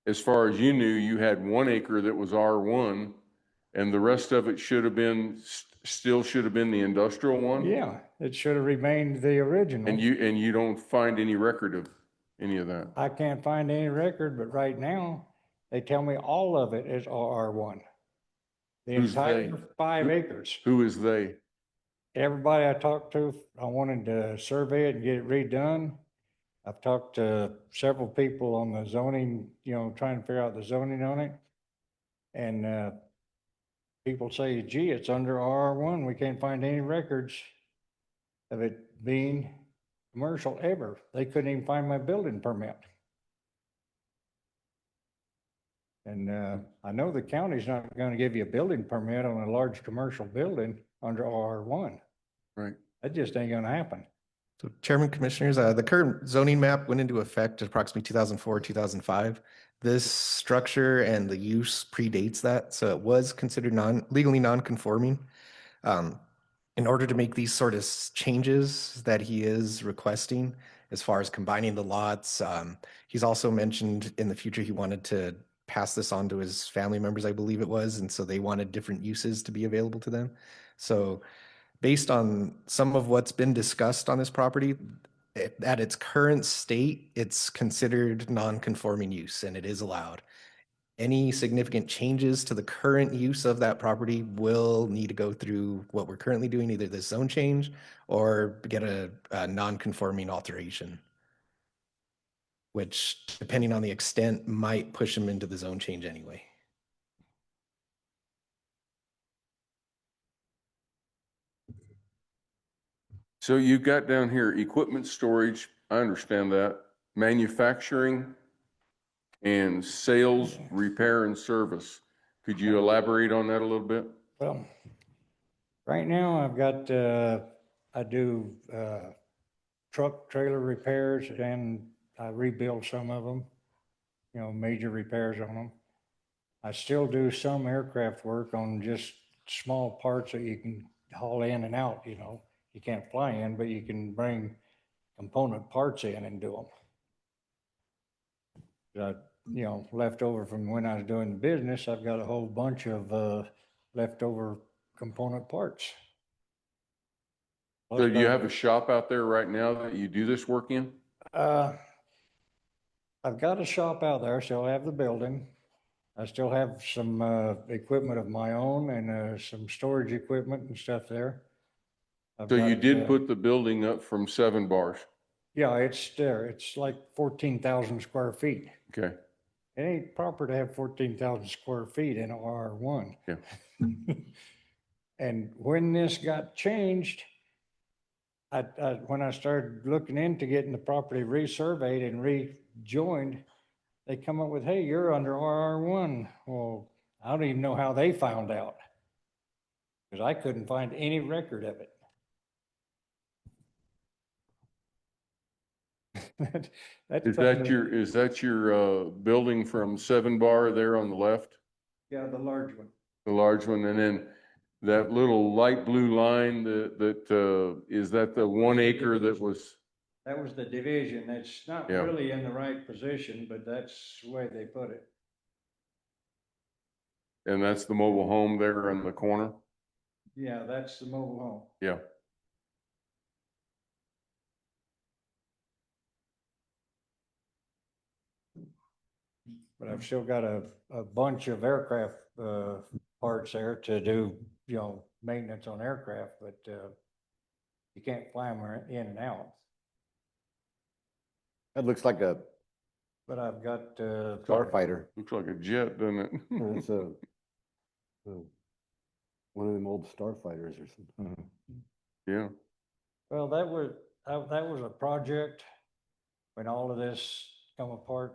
S1: as far as you knew, you had 1 acre that was R1 and the rest of it should have been, still should have been the industrial one?
S8: Yeah, it should have remained the original.
S1: And you don't find any record of any of that?
S8: I can't find any record, but right now, they tell me all of it is RR1. The
S1: Who's
S8: entire
S1: they?
S8: 5 acres.
S1: Who is they?
S8: Everybody I talked to, I wanted to survey it and get it redone. I've talked to several people on the zoning, you know, trying to figure out the zoning on it. And people say, gee, it's under RR1. We can't find any records of it being commercial ever. They couldn't even find my building permit. And I know the county's not going to give you a building permit on a large commercial building under RR1.
S1: Right.
S8: That just ain't going to happen.
S3: So Chairman, Commissioners, the current zoning map went into effect approximately 2004, 2005. This structure and the use predates that, so it was considered legally non-conforming. In order to make these sort of changes that he is requesting, as far as combining the lots. He's also mentioned in the future he wanted to pass this on to his family members, I believe it was, and so they wanted different uses to be available to them. So based on some of what's been discussed on this property, at its current state, it's considered non-conforming use and it is allowed. Any significant changes to the current use of that property will need to go through what we're currently doing, either the zone change or get a non-conforming alteration, which depending on the extent might push them into the zone change anyway.
S1: So you've got down here equipment storage, I understand that, manufacturing and sales, repair and service. Could you elaborate on that a little bit?
S8: Well, right now I've got, I do, truck trailer repairs and I rebuild some of them, you know, major repairs on them. I still do some aircraft work on just small parts that you can haul in and out, you know. You can't fly in, but you can bring component parts in and do them. You know, left over from when I was doing the business, I've got a whole bunch of leftover component parts.
S1: So do you have a shop out there right now that you do this work in?
S8: I've got a shop out there, still have the building. I still have some equipment of my own and some storage equipment and stuff there. I've
S1: So you
S8: got,
S1: did put the building up from 7 bars.
S8: Yeah, it's there. It's like 14,000 square feet.
S1: Okay.
S8: It ain't proper to have 14,000 square feet in R1.
S1: Yeah.
S8: And when this got changed, when I started looking into getting the property resurveyed and rejoined, they come up with, hey, you're under RR1. Well, I don't even know how they found out because I couldn't find any record of it.
S1: Is that your building from 7 bar there on the left?
S8: Yeah, the large one.
S1: The large one, and then that little light blue line is that the 1 acre that was?
S8: That was the division. That's not
S1: Yeah.
S8: really in the right position, but that's the way they put it.
S1: And that's the mobile home there in the corner?
S8: Yeah, that's the mobile home.
S1: Yeah.
S8: But I've still got a bunch of aircraft parts there to do, you know, maintenance on aircraft, but you can't fly them in and out.
S4: That looks like a
S8: But I've got
S4: starfighter.
S1: Looks like a jet, doesn't it?
S4: It's one of them old starfighters or something.
S1: Yeah.
S8: well, that was a project when all of this come apart.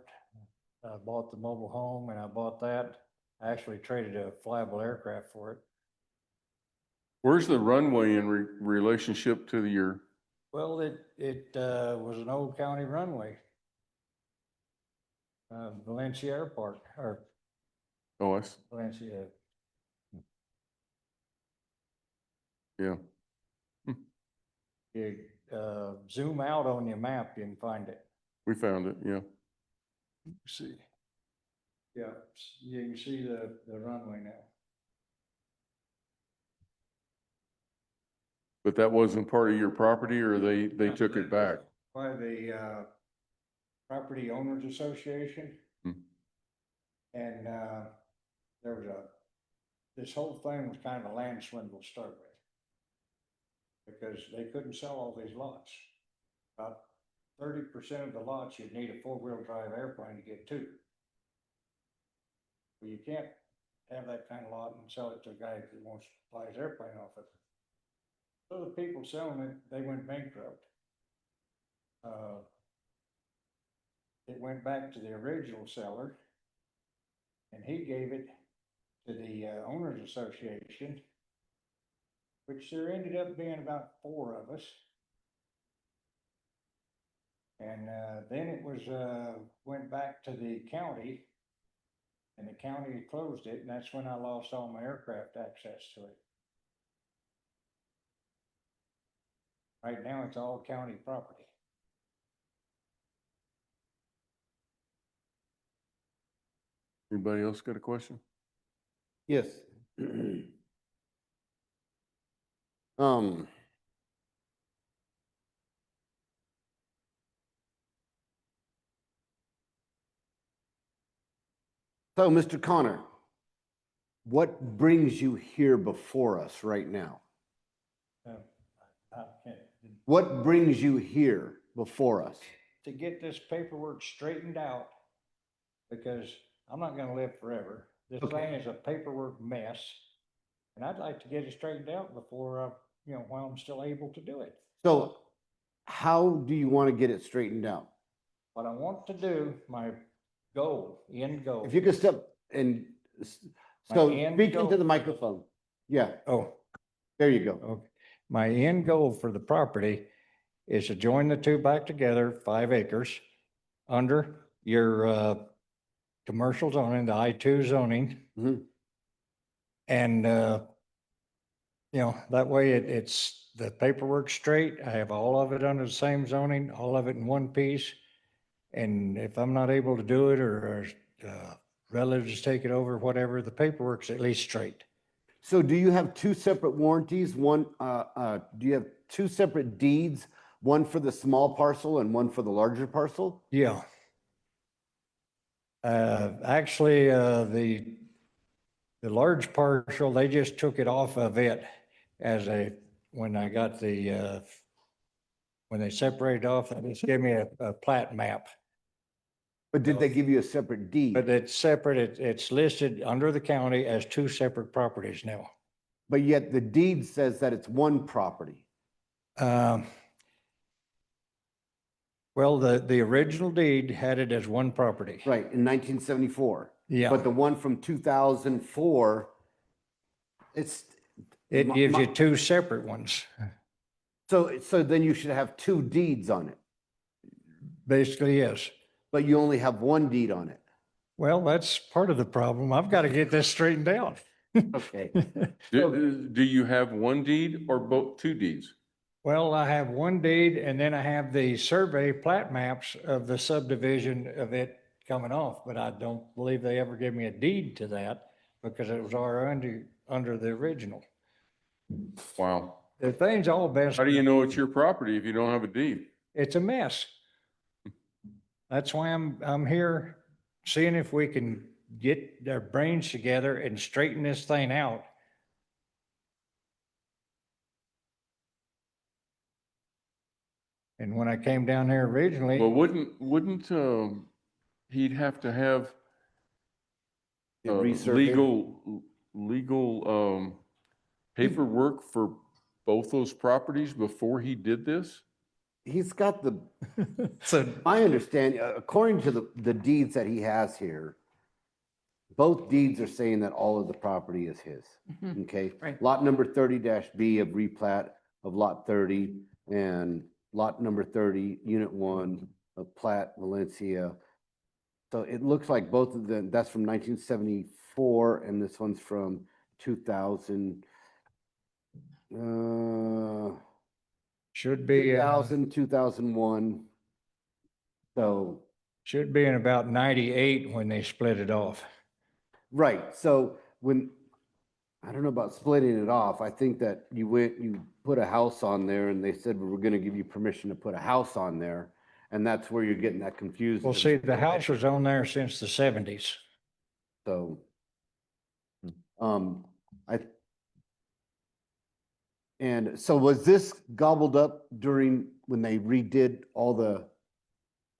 S8: I bought the mobile home and I bought that. I actually traded a flyable aircraft for it.
S1: Where's the runway in relationship to your?
S8: Well, it was an old county runway. Valencia Airport, or
S1: Oh,
S8: Valencia.
S1: yeah.
S8: You zoom out on your map, you can find it.
S1: We found it. Yeah.
S8: See. Yeah, you can see the runway now.
S1: But that wasn't part of your property, or they took it back?
S8: By the Property Owners Association.
S1: Hmm.
S8: And there was this whole thing was kind of a land swindle to start with. Because they couldn't sell all these lots. About 30% of the lots, you'd need a 4-wheel drive airplane to get to. Well, you can't have that kind of lot and sell it to a guy that wants to fly his airplane off of it. So the people selling it, they went bankrupt. It went back to the original seller, and he gave it to the Owners Association, which there ended up being about 4 of us. And then it was went back to the county, and the county closed it, and that's when I lost all my aircraft access to it. Right now, it's all county property.
S1: Anybody else got a question?
S4: Yes. Um. So, Mr. Connor, what brings you here before us right now? What brings you here before us?
S8: To get this paperwork straightened out, because I'm not gonna live forever. This
S4: Okay.
S8: thing is a paperwork mess. And I'd like to get it straightened out before, while I'm still able to do it.
S4: So, how do you want to get it straightened out?
S8: What I want to do, my end goal.
S4: If you could step and,
S8: My
S4: so
S8: end
S4: speak into
S8: goal-
S4: the microphone. Yeah,
S8: Oh,
S4: there you go.
S8: okay. My end goal for the property is to join the two back together, 5 acres, under your commercial zoning, the I-2 zoning.
S4: Mhm.
S8: And, that way it's the paperwork straight. I have all of it under the same zoning, all of it in one piece. And if I'm not able to do it or relatives take it over, whatever, the paperwork's at least straight.
S4: So do you have two separate warranties? One, do you have two separate deeds? One for the small parcel and one for the larger parcel?
S8: Yeah. Actually, the large partial, they just took it off of it when I got when they separated off, they just gave me a plat map.
S4: But did they give you a separate deed?
S8: But it's separate, it's listed under the county as 2 separate properties now.
S4: But yet the deed says that it's one property.
S8: Well, the original deed had it as one property.
S4: Right, in 1974.
S8: Yeah.
S4: But the one from 2004,
S8: It
S4: my-
S8: gives you
S4: my-
S8: 2 separate ones.
S4: so then you should have 2 deeds on it,
S8: Basically, yes.
S4: but you only have 1 deed on it.
S8: Well, that's part of the problem. I've got to get this straightened out.
S4: Okay.
S1: Do you have one deed or both, 2 deeds?
S8: Well, I have 1 deed and then I have the survey plat maps of the subdivision of it coming off, but I don't believe they ever gave me a deed to that because it was already under the original.
S1: Wow.
S8: The thing's all best.
S1: How do you know it's your property if you don't have a deed?
S8: It's a mess. That's why I'm here seeing if we can get their brains together and straighten this thing out. And when I came down here originally.
S1: Well, wouldn't he'd have to have
S4: It resurveyed.
S1: legal paperwork for both those properties before he did this?
S4: He's got the,
S3: So
S4: my understanding, according to the deeds that he has here, both deeds are saying that all of the property is his, okay?
S5: Right.
S4: Lot number 30-B of replat of lot 30 and lot number 30, unit 1 of plat Valencia. So it looks like both of them, that's from 1974 and this one's from 2000.
S8: Should be,
S4: 2001. So,
S8: should be in about 98 when they split it off.
S4: right, so I don't know about splitting it off, I think that you put a house on there and they said, we're gonna give you permission to put a house on there, and that's where you're getting that confused.
S8: Well, see, the house was on there since the 70s.
S4: So, and so was this gobbled up when they redid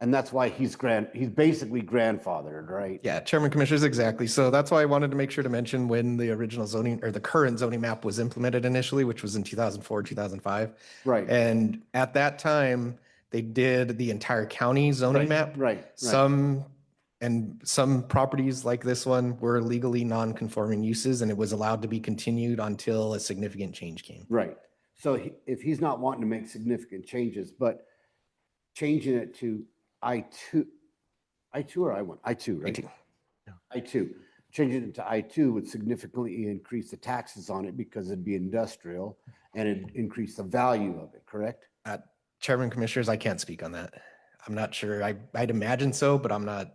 S4: and that's why he's basically grandfathered, right?
S3: yeah, Chairman Commissioners, exactly. So that's why I wanted to make sure to mention when the original zoning or the current zoning map was implemented initially, which was in 2004, 2005.
S4: Right.
S3: And at that time, they did the entire county zoning map.
S4: Right.
S3: Some properties like this one were legally non-conforming uses and it was allowed to be continued until a significant change came.
S4: Right. So if he's not wanting to make significant changes, but changing it to I2 or I1? I2, right?
S3: I2.
S4: I2. Changing it to I2 would significantly increase the taxes on it because it'd be industrial and it'd increase the value of it, correct?
S3: Chairman Commissioners, I can't speak on that. I'm not sure. I'd imagine so, but I'm not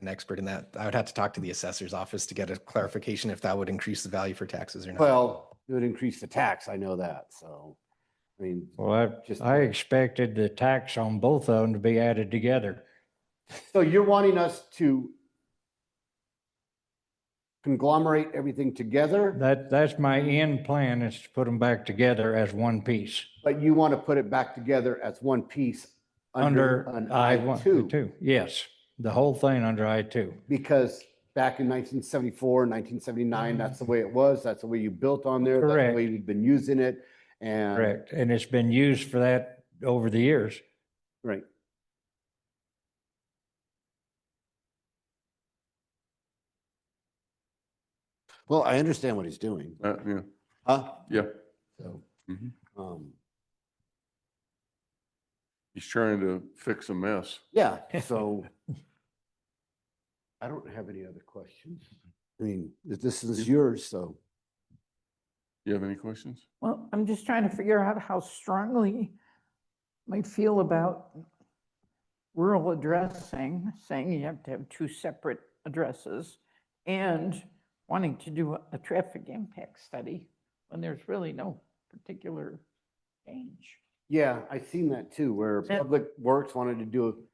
S3: an expert in that. I would have to talk to the assessor's office to get a clarification if that would increase the value for taxes or not.
S4: Well, it would increase the tax, I know that, so, I mean,
S8: Well,
S4: Just-
S8: I expected the tax on both of them to be added together.
S4: so you're wanting us to conglomerate everything together,
S8: That's my end plan, is to put them back together as one piece
S4: but you want to put it back together as one piece
S8: under
S4: an
S8: I-2.
S4: I-2?
S8: Yes, the whole thing under I-2.
S4: Because back in 1974, 1979, that's the way it was. That's the way you built on there. That's the
S8: Correct.
S4: way you've been using it. And
S8: Correct. And it's been used for that over the years.
S4: right. Well, I understand what he's doing.
S1: Yeah,
S4: Huh?
S1: yeah.
S4: So,
S1: Mhm.
S4: um,
S1: He's trying to fix a mess.
S4: yeah, so I don't have any other questions. I mean, this is yours, so.
S1: You have any questions?
S5: Well, I'm just trying to figure out how strongly I feel about rural addressing, saying you have to have two separate addresses, and wanting to do a traffic impact study when there's really no particular change.
S4: Yeah, I seen that too, where
S5: Yeah.
S4: Public Works wanted to do,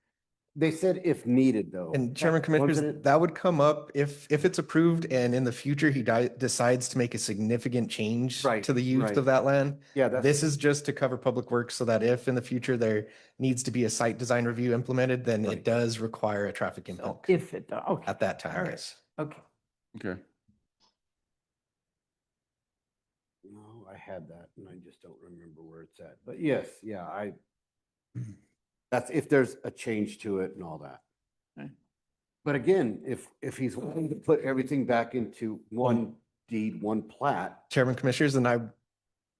S4: they said if needed though.
S3: And Chairman
S4: Wasn't
S3: Commissioners,
S4: it?
S3: that would come up if it's approved and in the future he decides to make a significant change
S4: Right,
S3: to the use
S4: right.
S3: of that land.
S4: Yeah, that's.
S3: This is just to cover public works so that if in the future there needs to be a site design review implemented, then
S4: Right.
S3: it does require a traffic
S5: So
S3: impact
S5: if it, okay,
S3: at that
S5: all
S3: time,
S5: right.
S3: yes.
S5: okay.
S1: Okay.
S4: No, I had that and I just don't remember where it's at. But yes, yeah, that's if there's a change to it and all that.
S5: Okay.
S4: But again, if he's wanting to put everything back into one deed, one plat,
S3: Chairman Commissioners, and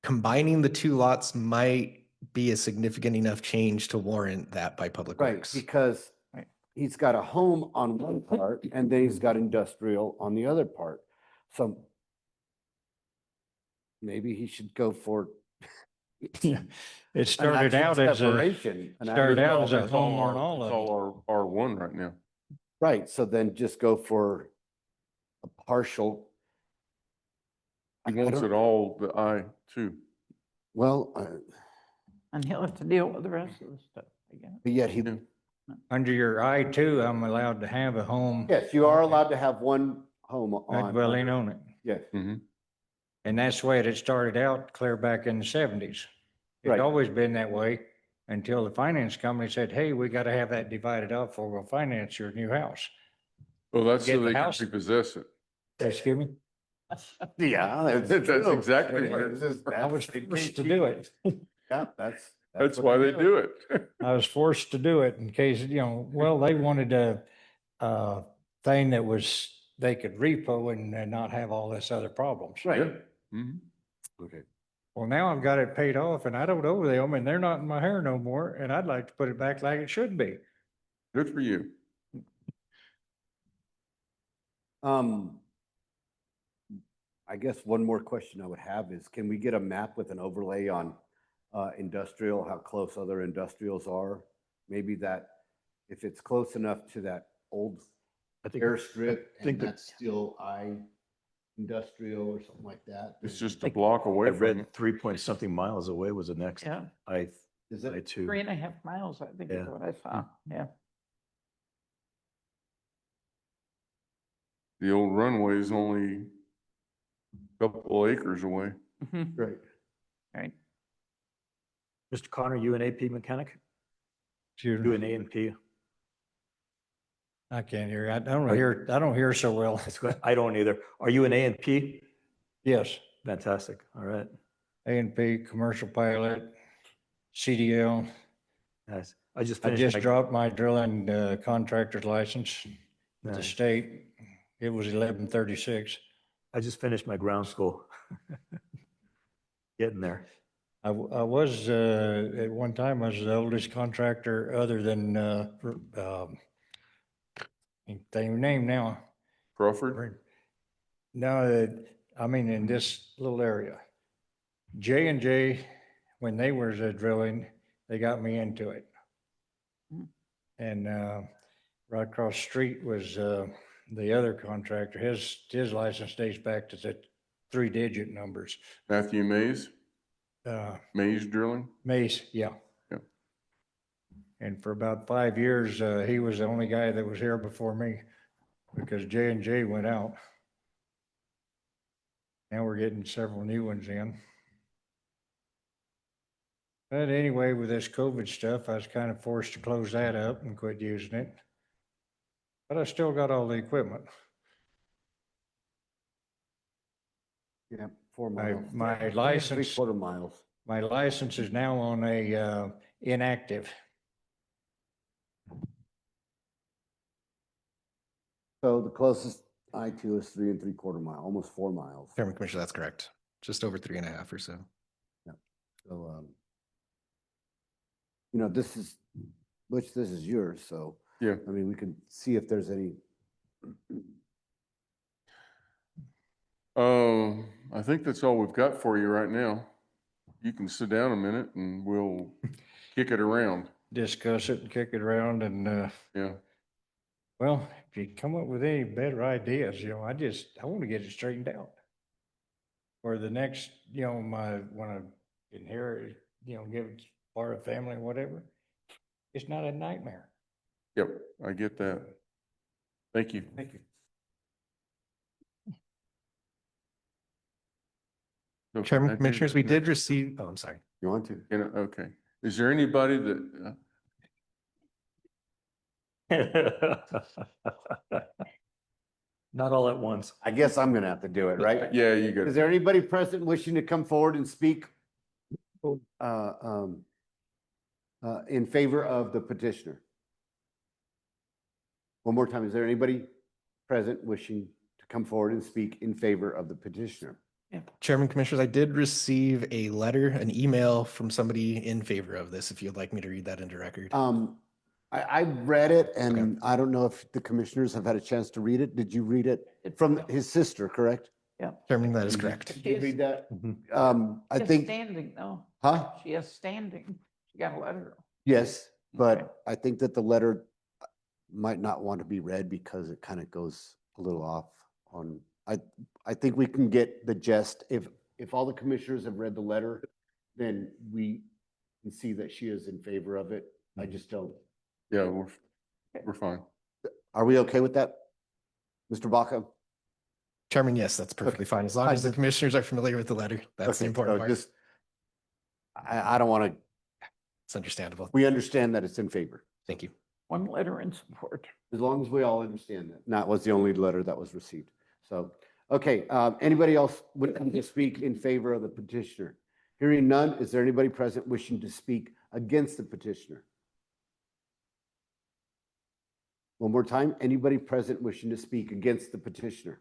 S3: combining the two lots might be a significant enough change to warrant that by Public
S4: right,
S3: Works.
S4: because
S5: Right.
S4: he's got a home on one part and then he's got industrial on the other part. So maybe he should go for
S8: Yeah. It
S4: an
S8: started
S4: actual
S8: out as a,
S4: separation.
S8: started out as a
S1: It's all
S8: home on all
S1: it's
S8: of them.
S1: all R1 right now.
S4: Right, so then just go for a partial.
S1: He wants it all the I-2.
S4: Well,
S5: And he'll have to deal with the rest of the stuff again.
S4: but yet he,
S1: Yeah.
S8: Under your I-2, I'm allowed to have a home.
S4: yes, you are allowed to have one home
S8: A
S4: on.
S8: dwelling on it.
S4: Yes,
S1: Mhm.
S8: And that's the way it had started out clear back in the 70s. It's
S4: Right.
S8: always been that way until the finance company said, hey, we got to have that divided up or we'll finance your new house.
S1: Well, that's
S8: Get
S1: so
S8: the
S1: they can
S8: house.
S1: repossess it.
S8: Excuse me?
S4: yeah.
S1: That's exactly what it is.
S8: I was forced to do it.
S4: Yeah, that's.
S1: That's
S4: what
S1: why
S4: they're
S1: they
S4: doing.
S1: do it.
S8: I was forced to do it in case, well, they wanted a thing that was, they could repo and not have all this other problems.
S4: Right,
S1: Yeah. Mhm.
S4: okay.
S8: Well, now I've got it paid off and I don't owe them and they're not in my hair no more. And I'd like to put it back like it should be.
S1: Good for you.
S4: I guess one more question I would have is, can we get a map with an overlay on industrial, how close other industrials are? Maybe that, if it's close enough to that old
S6: I think,
S4: airstrip
S6: think
S4: and
S6: that-
S4: that's still industrial or something like that.
S1: It's just a
S5: Like-
S1: block
S6: I
S1: away from
S6: read
S1: it.
S6: 3 point something miles away was the next
S5: Yeah,
S4: Is it?
S6: I-2.
S5: 3.5 miles, I think is
S6: Yeah.
S5: what I saw, yeah.
S1: The old runway is only a couple acres away.
S5: Mhm.
S4: Right.
S5: Right.
S6: Mr. Connor, you an AP mechanic?
S8: Excuse
S6: You
S8: me.
S6: an A&P?
S8: I can't hear. I don't hear so well.
S6: That's good. I don't either. Are you an A&P?
S8: Yes,
S6: Fantastic. All right.
S8: A&P, commercial pilot, CDL.
S6: Nice. I just
S8: I
S6: finished.
S8: just
S6: my-
S8: dropped my drilling contractor's license with the
S6: Nice.
S8: state. It was 1136.
S6: I just finished my ground school. Getting there.
S8: I was, at one time, I was the oldest contractor other than, they name now.
S1: Crawford?
S8: No, I mean, in this little area. J&J, when they was drilling, they got me into it.
S5: Hmm.
S8: And Right across the street was the other contractor. His license dates back to the 3-digit numbers.
S1: Matthew Mays,
S8: Uh,
S1: Drilling?
S8: Mace, yeah.
S1: Yep.
S8: And for about 5 years, he was the only guy that was here before me because J&J went out. Now we're getting several new ones in. But anyway, with this COVID stuff, I was kind of forced to close that up and quit using it. But I still got all the equipment.
S4: Yeah, 4
S8: My,
S4: miles.
S8: my license,
S4: 3/4 miles.
S8: my license is now on a inactive.
S4: So the closest I-2 is 3 3/4 mile, almost 4 miles.
S3: Chairman Commissioner, that's correct. Just over 3.5 or so.
S4: So, Butch, this is yours, so.
S1: Yeah.
S4: I mean, we can see if there's any.
S1: I think that's all we've got for you right now. You can sit down a minute and we'll kick it around.
S8: Discuss it and kick it around and,
S1: Yeah.
S8: well, if you come up with any better ideas, I want to get it straightened out. For the next, when I inherit, give it part of family or whatever, it's not a nightmare.
S1: Yep, I get that. Thank you.
S8: Thank you.
S1: So,
S3: Chairman,
S1: Matthew,
S3: Commissioners, we did receive, oh, I'm sorry.
S4: You want to?
S1: Okay. Is there anybody that,
S6: Not all at once.
S4: I guess I'm gonna have to do it, right?
S1: yeah, you got
S4: Is there anybody present wishing to come forward and speak in favor of the petitioner? One more time, is there anybody present wishing to come forward and speak in favor of the petitioner?
S3: Chairman, Commissioners, I did receive a letter, an email from somebody in favor of this, if you'd like me to read that into record.
S4: I read it and I don't know if the commissioners have had a chance to read it. Did you read it? From his sister, correct?
S5: Yeah.
S3: Chairman, that is correct.
S4: Did you read that?
S3: Mhm.
S4: I
S5: She has
S4: think,
S5: standing, though.
S4: huh?
S5: She has standing. She got a letter.
S4: Yes,
S5: Okay.
S4: but I think that the letter might not want to be read because it kind of goes a little off on, I think we can get the gist. If all the commissioners have read the letter, then we can see that she is in favor of it. I just don't.
S1: Yeah, we're fine.
S4: Are we okay with that? Mr. Baca?
S3: Chairman, yes, that's perfectly fine. As long as the commissioners are familiar with the letter, that's the
S4: Okay,
S3: important
S4: so
S3: part.
S4: just, I don't want to,
S3: It's understandable.
S4: we understand that it's in favor.
S3: Thank you.
S5: One letter in support.
S4: As long as we all understand that. That was the only letter that was received. So, okay, anybody else wishing to speak in favor of the petitioner? Hearing none, is there anybody present wishing to speak against the petitioner? One more time, anybody present wishing to speak against the petitioner?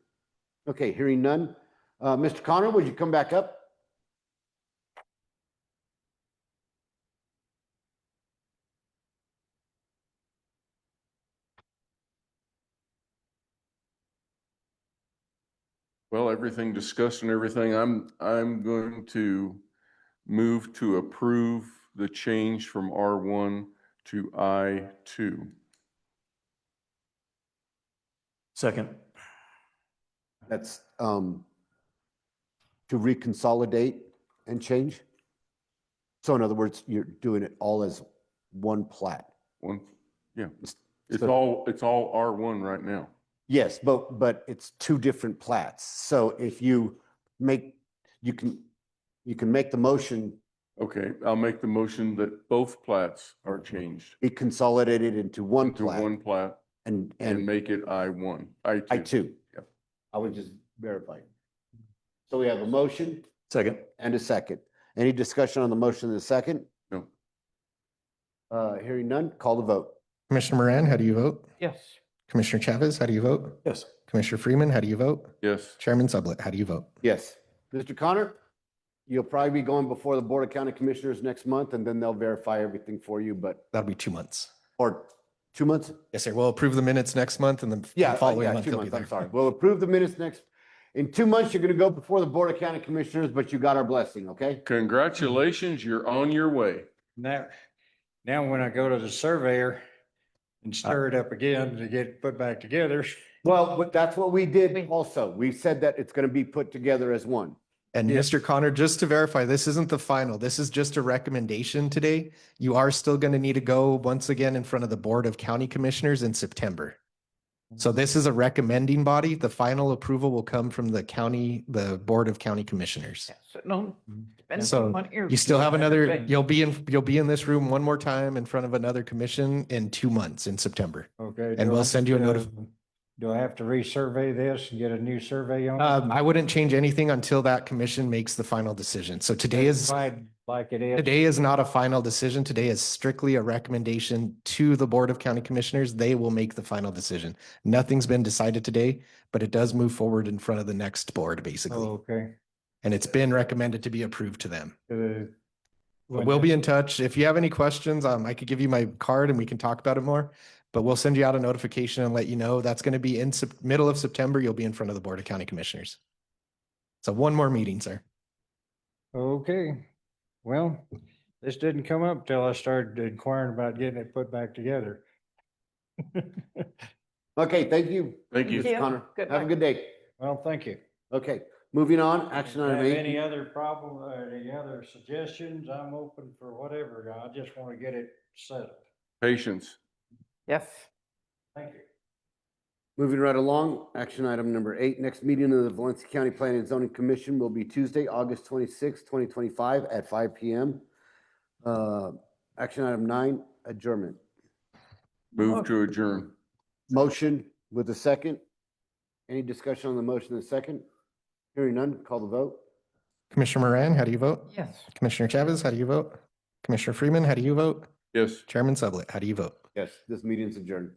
S4: Okay, hearing none. Mr. Connor, would you come back up?
S1: Well, everything discussed and everything, I'm going to move to approve the change from R1 to I2.
S6: Second.
S4: That's to reconsolidate and change. So in other words, you're doing it all as one plat.
S1: One, yeah. It's
S4: So-
S1: all R1 right now.
S4: Yes, but it's two different plats. So if you make, you can make the motion,
S1: Okay, I'll make the motion that both plats are changed
S4: be consolidated into one
S1: to
S4: plat
S1: one plat
S4: and
S1: and make it I1, I2.
S4: I2.
S1: Yep.
S4: I would just verify. So we have a motion
S6: Second.
S4: and a second. Any discussion on the motion in the second?
S1: No.
S4: Hearing none, call the vote.
S3: Commissioner Moran, how do you vote?
S5: Yes.
S3: Commissioner Chavez, how do you vote?
S6: Yes.
S3: Commissioner Freeman, how do you vote?
S1: Yes.
S3: Chairman Sublett, how do you vote?
S4: Yes. Mr. Connor, you'll probably be going before the Board of County Commissioners next month, and then they'll verify everything for you, but,
S3: That'll be 2 months.
S4: or 2 months?
S3: Yes, sir. We'll approve the minutes next month and the
S4: Yeah,
S3: following
S4: yeah,
S3: month
S4: 2
S3: they'll be
S4: months,
S3: there.
S4: I'm sorry. We'll approve the minutes next, in 2 months, you're gonna go before the Board of County Commissioners, but you got our blessing, okay?
S1: Congratulations, you're on your way.
S8: Now when I go to the surveyor, and stir it up again to get put back together.
S4: Well, but that's what we did also. We said that it's going to be put together as one.
S3: And
S1: Yeah.
S3: Mr. Connor, just to verify, this isn't the final. This is just a recommendation today. You are still going to need to go once again in front of the Board of County Commissioners in September. So this is a recommending body. The final approval will come from the county, the Board of County Commissioners.
S5: Yeah, so no, spend
S3: So
S5: money here.
S3: you still have another,
S5: Right.
S3: you'll be in this room one more time in front of another commission in 2 months in September.
S8: Okay.
S3: And
S8: do
S3: we'll
S8: I
S3: send you a
S8: have to-
S3: notice.
S8: Do I have to resurvey this and get a new survey on? it?
S3: I wouldn't change anything until that commission makes the final decision. So today is.
S8: Classified Like it is.
S3: Today is not a final decision. Today is strictly a recommendation to the Board of County Commissioners. They will make the final decision. Nothing's been decided today, but it does move forward in front of the next board, basically.
S8: Oh, okay.
S3: And it's been recommended to be approved to them.
S8: When
S3: We'll be
S8: this-
S3: in touch. If you have any questions, I could give you my card and we can talk about it more. But we'll send you out a notification and let you know. That's going to be in middle of September. You'll be in front of the Board of County Commissioners. So one more meeting, sir.
S8: Okay, well, this didn't come up till I started inquiring about getting it put back together.
S4: Okay, thank you.
S1: Thank you.
S5: Thank you.
S4: Connor.
S5: Good
S4: Have a
S5: luck.
S4: good day.
S8: Well, thank you.
S4: Okay, moving on, action
S8: Have
S4: item
S8: any
S4: 8.
S8: other problem, any other suggestions? I'm open for whatever. I just want to get it settled.
S1: Patience.
S5: Yes.
S8: Thank you.
S4: Moving right along, action item number 8, next meeting of the Valencia County Planning and Zoning Commission will be Tuesday, August 26, 2025 at 5 p.m. Action item 9, adjournment.
S1: Move to adjourn.
S4: Motion with a second. Any discussion on the motion in a second? Hearing none, call the vote.
S3: Commissioner Moran, how do you vote?
S5: Yes.
S3: Commissioner Chavez, how do you vote? Commissioner Freeman, how do you vote?
S1: Yes.
S3: Chairman Sublett, how do you vote?
S4: Yes, this meeting's adjourned.